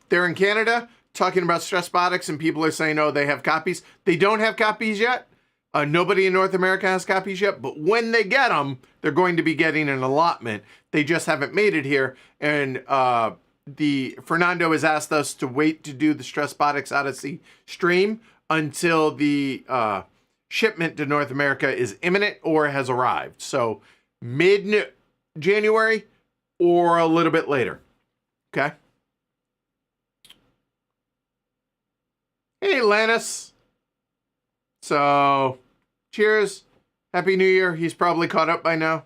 they're in Canada talking about StressBotics, and people are saying, oh, they have copies. They don't have copies yet. Nobody in North America has copies yet, but when they get them, they're going to be getting an allotment. They just haven't made it here. And Fernando has asked us to wait to do the StressBotics Odyssey stream until the shipment to North America is imminent or has arrived. So mid-January, or a little bit later. Okay? Hey, Lannis. So, cheers. Happy New Year. He's probably caught up by now.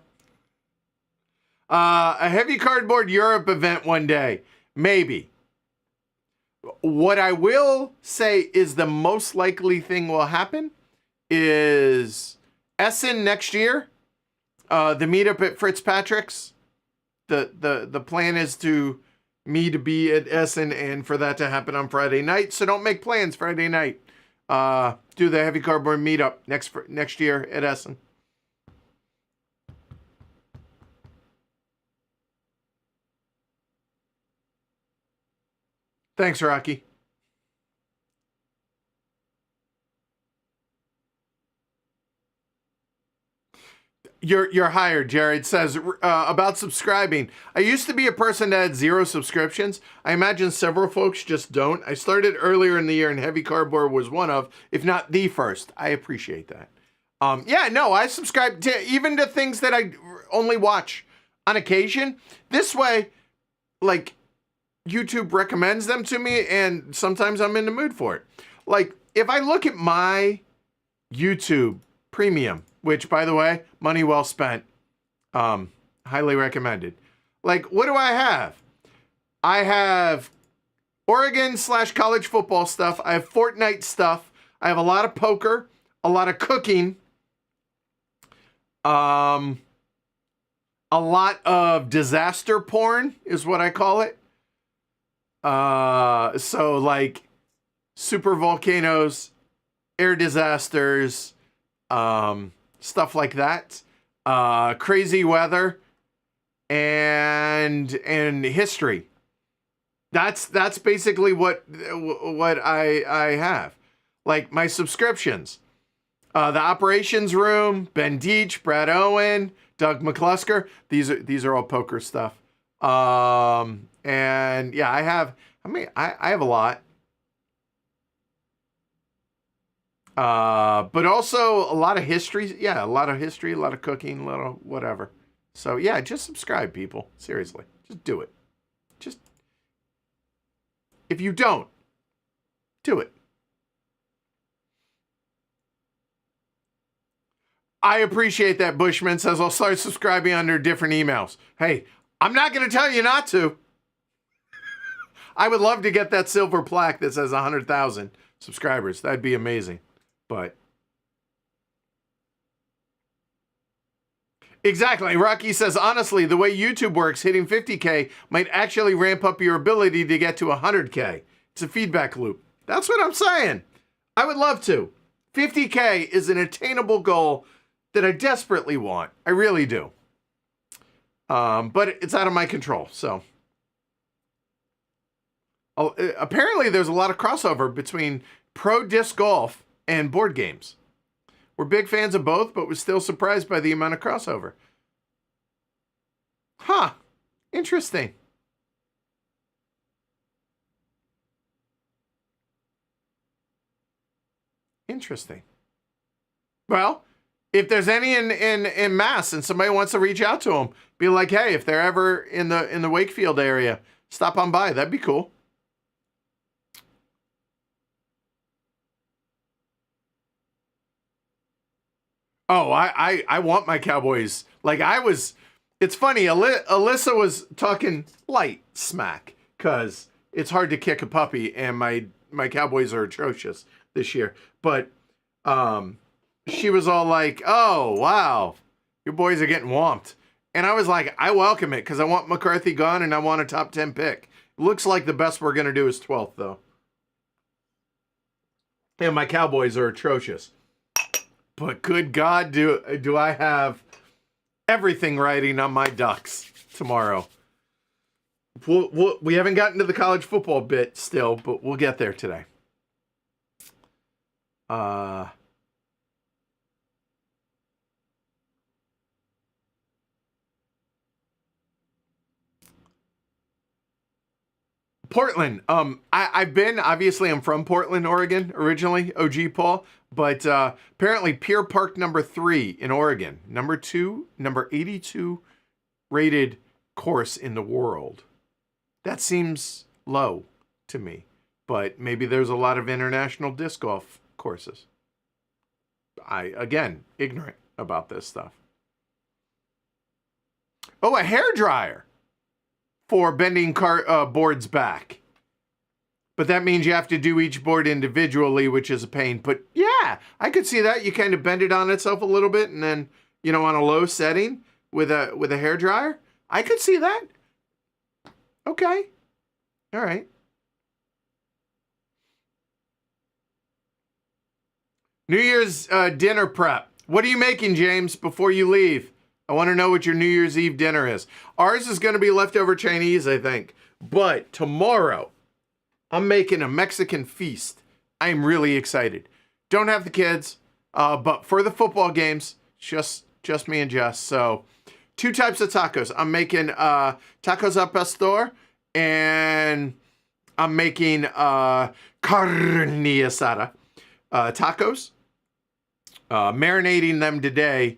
A Heavy Cardboard Europe event one day. Maybe. What I will say is the most likely thing will happen is Essen next year. The meetup at Fitzpatrick's. The plan is to me to be at Essen and for that to happen on Friday night. So don't make plans Friday night. Do the Heavy Cardboard meetup next year at Essen. Thanks, Rocky. You're hired, Jared says about subscribing. I used to be a person that had 0 subscriptions. I imagine several folks just don't. I started earlier in the year and Heavy Cardboard was one of, if not the first. I appreciate that. Yeah, no, I subscribe to even to things that I only watch on occasion. This way, like, YouTube recommends them to me and sometimes I'm in the mood for it. Like, if I look at my YouTube Premium, which, by the way, money well spent, highly recommended. Like, what do I have? I have Oregon/college football stuff. I have Fortnite stuff. I have a lot of poker, a lot of cooking, a lot of disaster porn is what I call it. So like super volcanoes, air disasters, stuff like that, crazy weather, and history. That's basically what I have. Like my subscriptions, the Operations Room, Ben Deitch, Brad Owen, Doug McClusker. These are all poker stuff. And yeah, I have a lot. But also a lot of history. Yeah, a lot of history, a lot of cooking, a lot of whatever. So yeah, just subscribe, people. Seriously, just do it. Just, if you don't, do it. I appreciate that. Bushman says, I'll start subscribing under different emails. Hey, I'm not going to tell you not to. I would love to get that silver plaque that says 100,000 subscribers. That'd be amazing. But exactly. Rocky says, honestly, the way YouTube works, hitting 50K might actually ramp up your ability to get to 100K. It's a feedback loop. That's what I'm saying. I would love to. 50K is an attainable goal that I desperately want. I really do. But it's out of my control. So apparently there's a lot of crossover between pro disc golf and board games. We're big fans of both, but we're still surprised by the amount of crossover. Huh. Interesting. Interesting. Well, if there's any in Mass and somebody wants to reach out to them, be like, hey, if they're ever in the Wakefield area, stop on by. That'd be cool. Oh, I want my Cowboys. Like it's funny. Alyssa was talking light smack because it's hard to kick a puppy, and my Cowboys are atrocious this year. But she was all like, "Oh wow, your boys are getting whomped," and I was like, "I welcome it because I want McCarthy gone and I want a top 10 pick." Looks like the best we're gonna do is 12th though, and my Cowboys are atrocious. But good God, do I have everything riding on my Ducks tomorrow? We haven't gotten to the college football bit still, but we'll get there today. Portland. I've been, obviously I'm from Portland, Oregon, originally, OG Paul, but apparently Pier Park number 3 in Oregon, number 82 rated course in the world. That seems low to me, but maybe there's a lot of international disc golf courses. Again, ignorant about this stuff. Oh, a hairdryer for bending boards back. But that means you have to do each board individually, which is a pain. But yeah, I could see that. You kind of bend it on itself a little bit and then, on a low setting with a hairdryer. I could see that. Okay. All right. New Year's dinner prep. What are you making, James, before you leave? I want to know what your New Year's Eve dinner is. Ours is going to be leftover Chinese, I think. But tomorrow, I'm making a Mexican feast. I'm really excited. Don't have the kids, but for the football games, just Just me and Jess. So 2 types of tacos. I'm making tacos al pastor, and I'm making carne asada tacos. Marinating them today,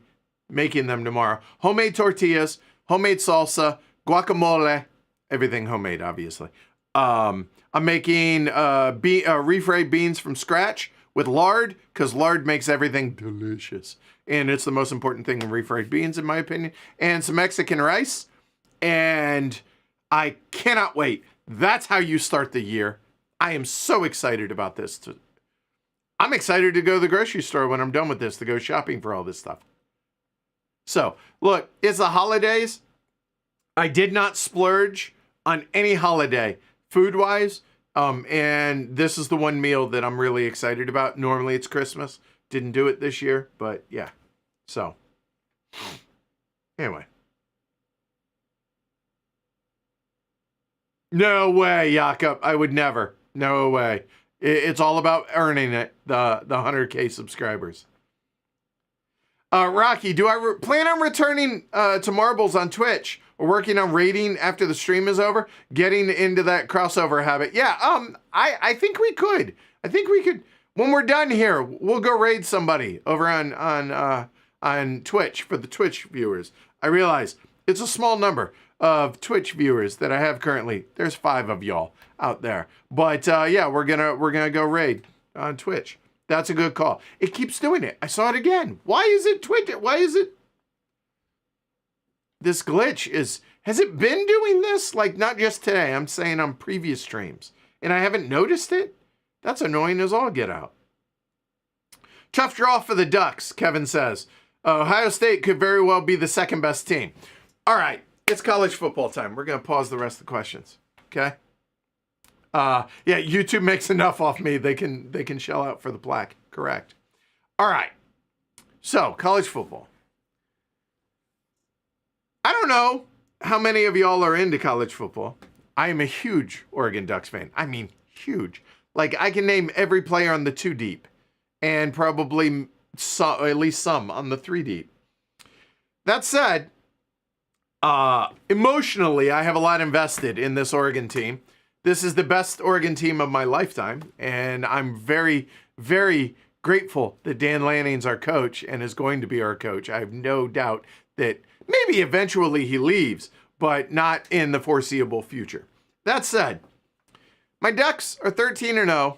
making them tomorrow. Homemade tortillas, homemade salsa, guacamole, everything homemade, obviously. I'm making refried beans from scratch with lard, because lard makes everything delicious. And it's the most important thing in refried beans, in my opinion. And some Mexican rice. And I cannot wait. That's how you start the year. I am so excited about this. I'm excited to go to the grocery store when I'm done with this, to go shopping for all this stuff. So, look, it's the holidays. I did not splurge on any holiday, food-wise. And this is the one meal that I'm really excited about. Normally it's Christmas. Didn't do it this year, but yeah. So, anyway. No way, Jakob. I would never. No way. It's all about earning it, the 100K subscribers. Rocky, do I plan on returning to Marbles on Twitch? We're working on raiding after the stream is over, getting into that crossover habit. Yeah, I think we could. I think we could. When we're done here, we'll go raid somebody over on Twitch for the Twitch viewers. I realize it's a small number of Twitch viewers that I have currently. There's 5 of y'all out there. But yeah, we're gonna go raid on Twitch. That's a good call. It keeps doing it. I saw it again. Why is it Twitch? Why is it? This glitch has it been doing this? Like, not just today. I'm saying on previous streams. And I haven't noticed it? That's annoying as all get out. Tough draw for the Ducks, Kevin says. Ohio State could very well be the second best team. All right, it's college football time. We're going to pause the rest of the questions. Okay? Yeah, YouTube makes enough off me. They can shell out for the plaque. Correct. All right. So, college football. I don't know how many of y'all are into college football. I am a huge Oregon Ducks fan. I mean, huge. Like, I can name every player on the 2 deep and probably at least some on the 3 deep. That said, emotionally, I have a lot invested in this Oregon team. This is the best Oregon team of my lifetime, and I'm very, very grateful that Dan Lanning's our coach and is going to be our coach. I have no doubt that maybe eventually he leaves, but not in the foreseeable future. That said, my Ducks are 13-0,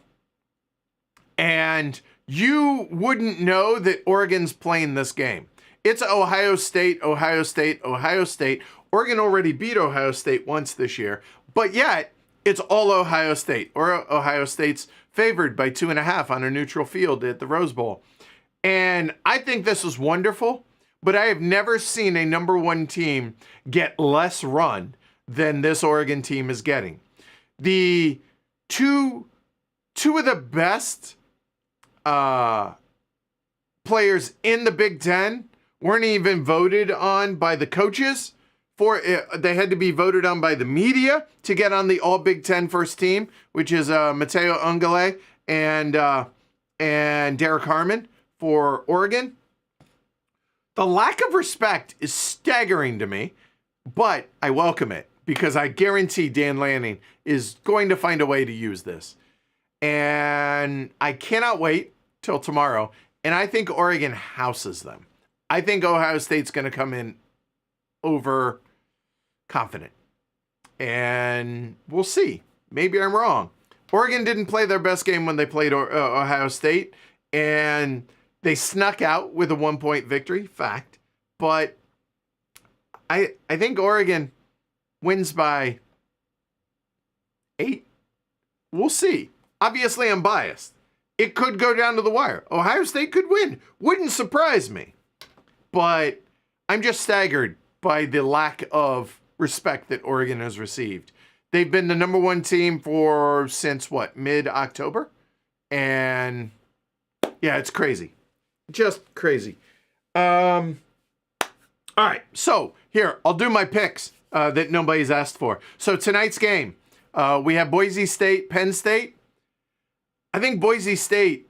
and you wouldn't know that Oregon's playing this game. It's Ohio State, Ohio State, Ohio State. Oregon already beat Ohio State once this year, but yet it's all Ohio State, or Ohio State's favored by 2.5 on a neutral field at the Rose Bowl. And I think this is wonderful, but I have never seen a number 1 team get less run than this Oregon team is getting. The two of the best players in the Big Ten weren't even voted on by the coaches. They had to be voted on by the media to get on the All Big Ten first team, which is Mateo Ungale and Derek Harmon for Oregon. The lack of respect is staggering to me, but I welcome it because I guarantee Dan Lanning is going to find a way to use this. And I cannot wait till tomorrow. And I think Oregon houses them. I think Ohio State's going to come in over confident. And we'll see. Maybe I'm wrong. Oregon didn't play their best game when they played Ohio State. And they snuck out with a 1-point victory. Fact. But I think Oregon wins by 8. We'll see. Obviously, I'm biased. It could go down to the wire. Ohio State could win. Wouldn't surprise me. But I'm just staggered by the lack of respect that Oregon has received. They've been the number 1 team since mid-October? And yeah, it's crazy. Just crazy. All right, so here, I'll do my picks that nobody's asked for. So tonight's game, we have Boise State, Penn State. I think Boise State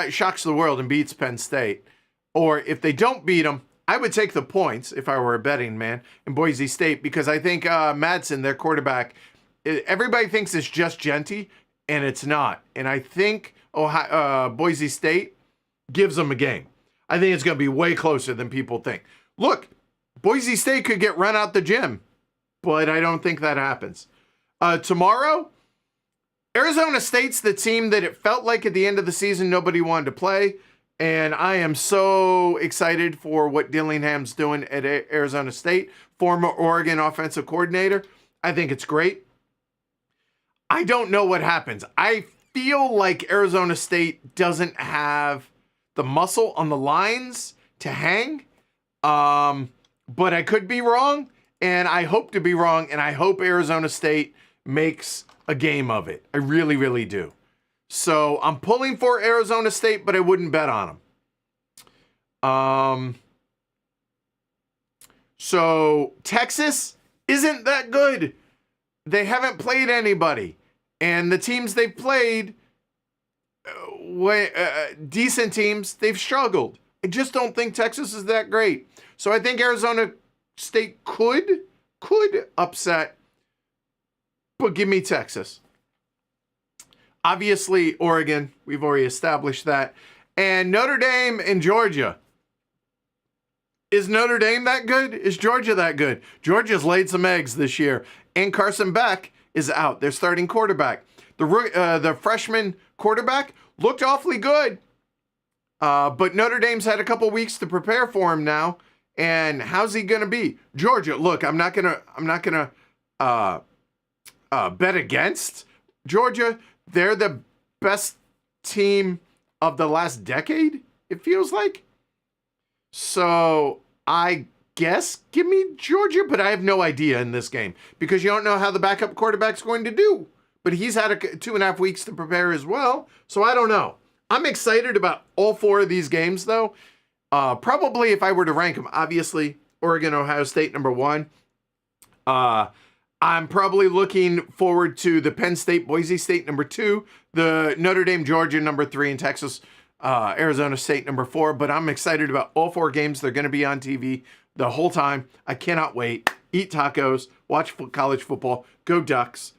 shocks the world and beats Penn State. Or if they don't beat them, I would take the points if I were a betting man in Boise State because I think Madsen, their quarterback, everybody thinks it's just Genty, and it's not. And I think Boise State gives them a game. I think it's going to be way closer than people think. Look, Boise State could get run out the gym, but I don't think that happens. Tomorrow, Arizona State's the team that it felt like at the end of the season nobody wanted to play. And I am so excited for what Dillingham's doing at Arizona State, former Oregon offensive coordinator. I think it's great. I don't know what happens. I feel like Arizona State doesn't have the muscle on the lines to hang. But I could be wrong, and I hope to be wrong, and I hope Arizona State makes a game of it. I really, really do. So I'm pulling for Arizona State, but I wouldn't bet on them. So Texas isn't that good. They haven't played anybody. And the teams they've played, decent teams, they've struggled. I just don't think Texas is that great. So I think Arizona State could upset, but give me Texas. Obviously, Oregon, we've already established that. And Notre Dame and Georgia. Is Notre Dame that good? Is Georgia that good? Georgia's laid some eggs this year. And Carson Beck is out. Their starting quarterback. The freshman quarterback looked awfully good. But Notre Dame's had a couple weeks to prepare for him now. And how's he going to be? Georgia, look, I'm not gonna bet against Georgia. They're the best team of the last decade, it feels like. So I guess give me Georgia, but I have no idea in this game because you don't know how the backup quarterback's going to do. But he's had 2.5 weeks to prepare as well. So I don't know. I'm excited about all 4 of these games, though. Probably if I were to rank them, obviously, Oregon, Ohio State, number 1. I'm probably looking forward to the Penn State, Boise State, number 2, the Notre Dame, Georgia, number 3, and Texas, Arizona State, number 4. But I'm excited about all 4 games. They're going to be on TV the whole time. I cannot wait. Eat tacos, watch college football, go Ducks.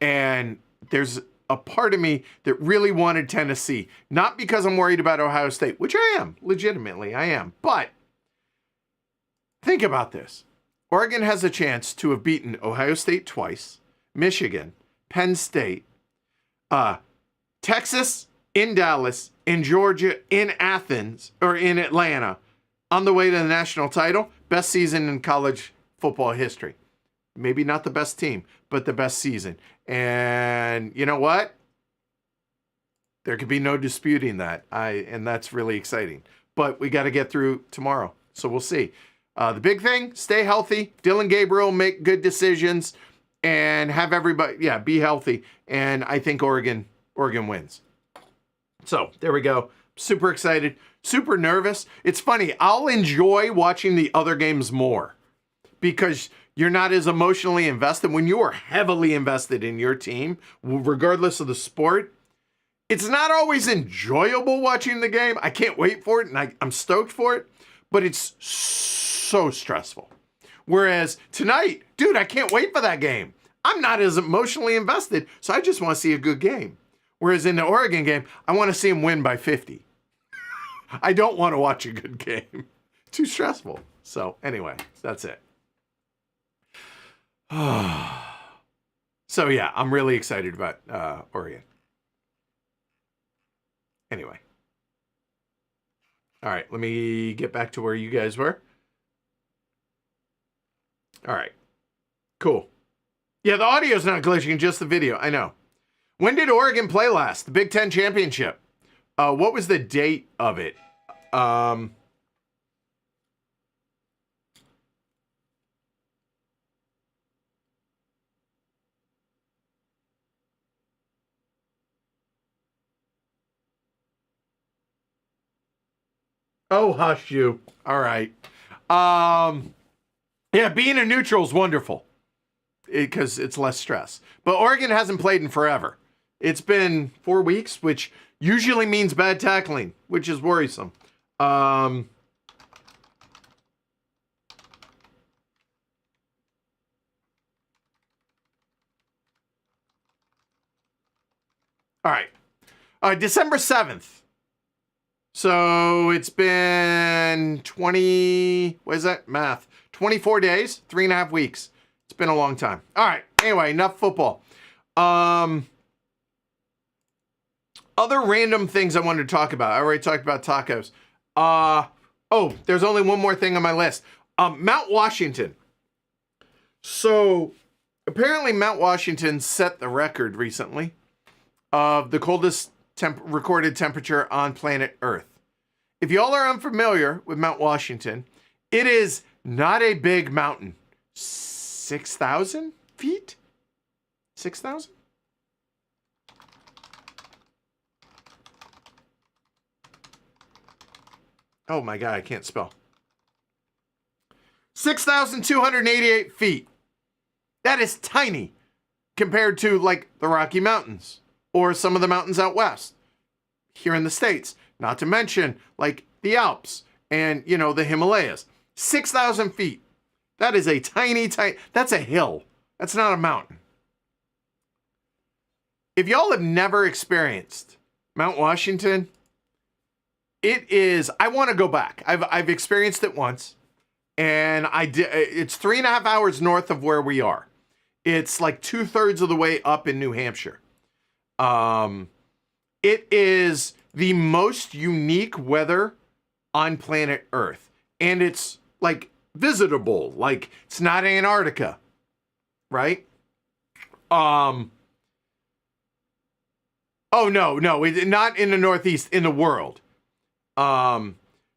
And there's a part of me that really wanted Tennessee. Not because I'm worried about Ohio State, which I am. Legitimately, I am. But think about this. Oregon has a chance to have beaten Ohio State twice, Michigan, Penn State, Texas in Dallas, in Georgia, in Athens, or in Atlanta, on the way to the national title. Best season in college football history. Maybe not the best team, but the best season. And you know what? There could be no disputing that. And that's really exciting. But we got to get through tomorrow. So we'll see. The big thing, stay healthy. Dylan Gabriel, make good decisions. And have everybody, be healthy. And I think Oregon wins. So there we go. Super excited. Super nervous. It's funny. I'll enjoy watching the other games more. Because you're not as emotionally invested. When you are heavily invested in your team, regardless of the sport, it's not always enjoyable watching the game. I can't wait for it, and I'm stoked for it, but it's so stressful. Whereas tonight, dude, I can't wait for that game. I'm not as emotionally invested, so I just want to see a good game. Whereas in the Oregon game, I want to see them win by 50. I don't want to watch a good game. Too stressful. So anyway, that's it. So yeah, I'm really excited about Oregon. Anyway. All right, let me get back to where you guys were. All right. Cool. Yeah, the audio's not glitching, just the video. I know. When did Oregon play last? The Big Ten Championship. What was the date of it? Oh, hush you. All right. Yeah, being a neutral is wonderful because it's less stress. But Oregon hasn't played in forever. It's been 4 weeks, which usually means bad tackling, which is worrisome. All right. December 7th. So it's been 24 days, 3.5 weeks. It's been a long time. All right. Anyway, enough football. Other random things I wanted to talk about. I already talked about tacos. There's only one more thing on my list. Mount Washington. So apparently Mount Washington set the record recently of the coldest recorded temperature on planet Earth. If y'all are unfamiliar with Mount Washington, it is not a big mountain. 6,000 feet? 6,000? Oh my God, I can't spell. 6,288 feet. That is tiny compared to like the Rocky Mountains or some of the mountains out west here in the States. Not to mention like the Alps and, the Himalayas. 6,000 feet. That is a tiny, that's a hill. That's not a mountain. If y'all have never experienced Mount Washington, I want to go back. I've experienced it once, and it's 3.5 hours north of where we are. It's like 2/3 of the way up in New Hampshire. It is the most unique weather on planet Earth, and it's like visitable. Like it's not Antarctica, right? Oh no, not in the Northeast, in the world.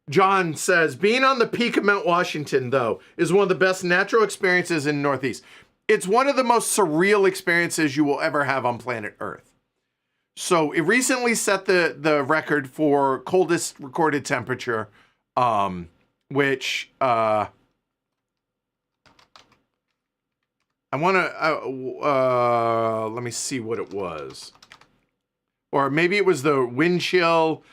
John says, being on the peak of Mount Washington, though, is one of the best natural experiences in the Northeast. It's one of the most surreal experiences you will ever have on planet Earth. So it recently set the record for coldest recorded temperature, which I want to, let me see what it was. Or maybe it was the wind chill.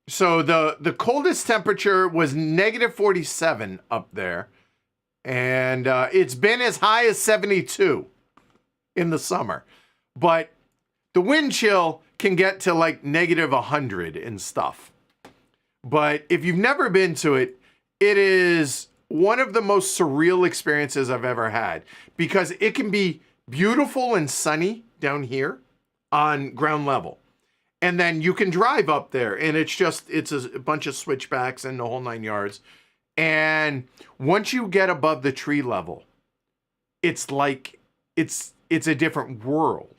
So the coldest temperature was -47 up there. And it's been as high as 72 in the summer. But the wind chill can get to like -100 and stuff. But if you've never been to it, it is one of the most surreal experiences I've ever had. Because it can be beautiful and sunny down here on ground level. And then you can drive up there and it's a bunch of switchbacks and the whole 9 yards. And once you get above the tree level, it's like, it's a different world.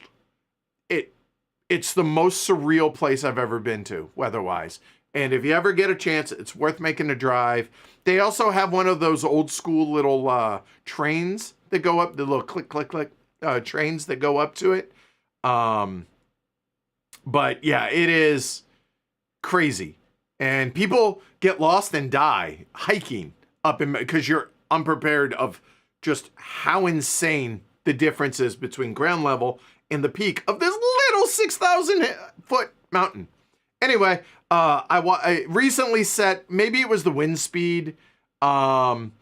It's the most surreal place I've ever been to, weather-wise. And if you ever get a chance, it's worth making a drive. They also have one of those old school little trains that go up, the little click, click, click trains that go up to it. But yeah, it is crazy. And people get lost and die hiking up because you're unprepared of just how insane the difference is between ground level and the peak of this little 6,000 foot mountain. Anyway, I recently set, maybe it was the wind speed, something,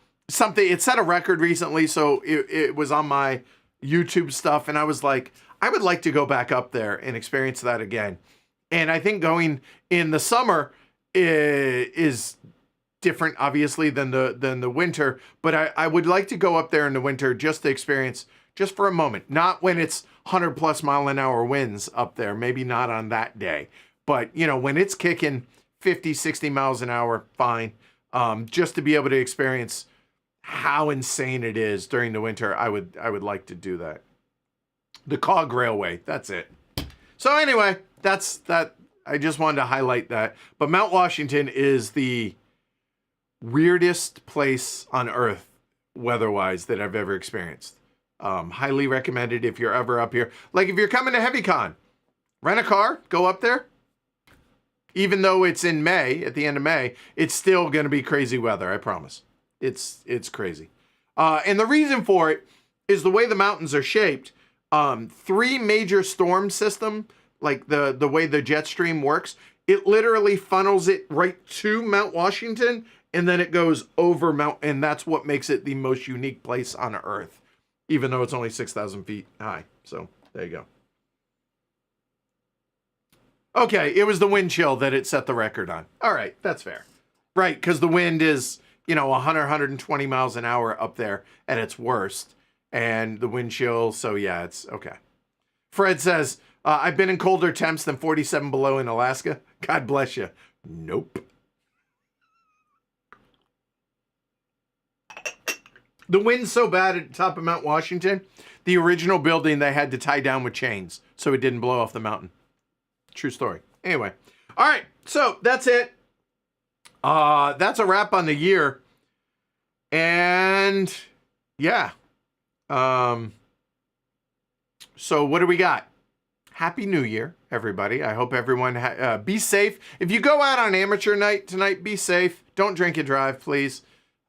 it set a record recently. So it was on my YouTube stuff. And I was like, I would like to go back up there and experience that again. And I think going in the summer is different, obviously, than the winter. But I would like to go up there in the winter just to experience, just for a moment. Not when it's 100+ mile an hour winds up there. Maybe not on that day. But, when it's kicking 50, 60 miles an hour, fine. Just to be able to experience how insane it is during the winter, I would like to do that. The Cog Railway, that's it. So anyway, that's that. I just wanted to highlight that. But Mount Washington is the weirdest place on Earth, weather-wise, that I've ever experienced. Highly recommended if you're ever up here. Like if you're coming to Heavcon, rent a car, go up there. Even though it's in May, at the end of May, it's still going to be crazy weather, I promise. It's crazy. And the reason for it is the way the mountains are shaped. 3 major storm system, like the way the jet stream works, it literally funnels it right to Mount Washington, and then it goes over and that's what makes it the most unique place on Earth. even though it's only 6,000 feet high. So there you go. Okay, it was the wind chill that it set the record on. All right, that's fair. Right, because the wind is, 100, 120 miles an hour up there at its worst. And the wind chill, so yeah, it's okay. Fred says, I've been in colder temps than 47 below in Alaska. God bless you. Nope. The wind's so bad at the top of Mount Washington, the original building they had to tie down with chains so it didn't blow off the mountain. True story. Anyway. All right. So that's it. That's a wrap on the year. And yeah. So what do we got? Happy New Year, everybody. I hope everyone be safe. If you go out on amateur night tonight, be safe. Don't drink and drive, please.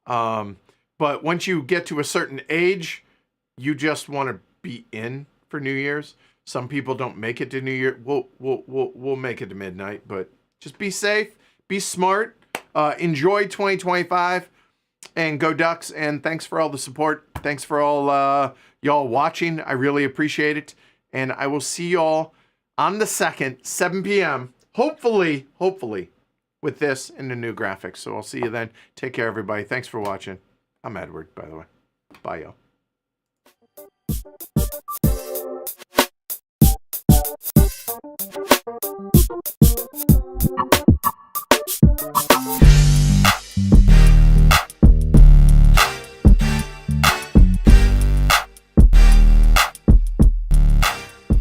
But once you get to a certain age, you just want to be in for New Year's. Some people don't make it to New Year. We'll make it to midnight, but just be safe, be smart, enjoy 2025, and go Ducks. And thanks for all the support. Thanks for all y'all watching. I really appreciate it. And I will see y'all on the 2nd, 7 p.m. Hopefully, with this and the new graphics. So I'll see you then. Take care, everybody. Thanks for watching. I'm Edward, by the way. Bye, y'all.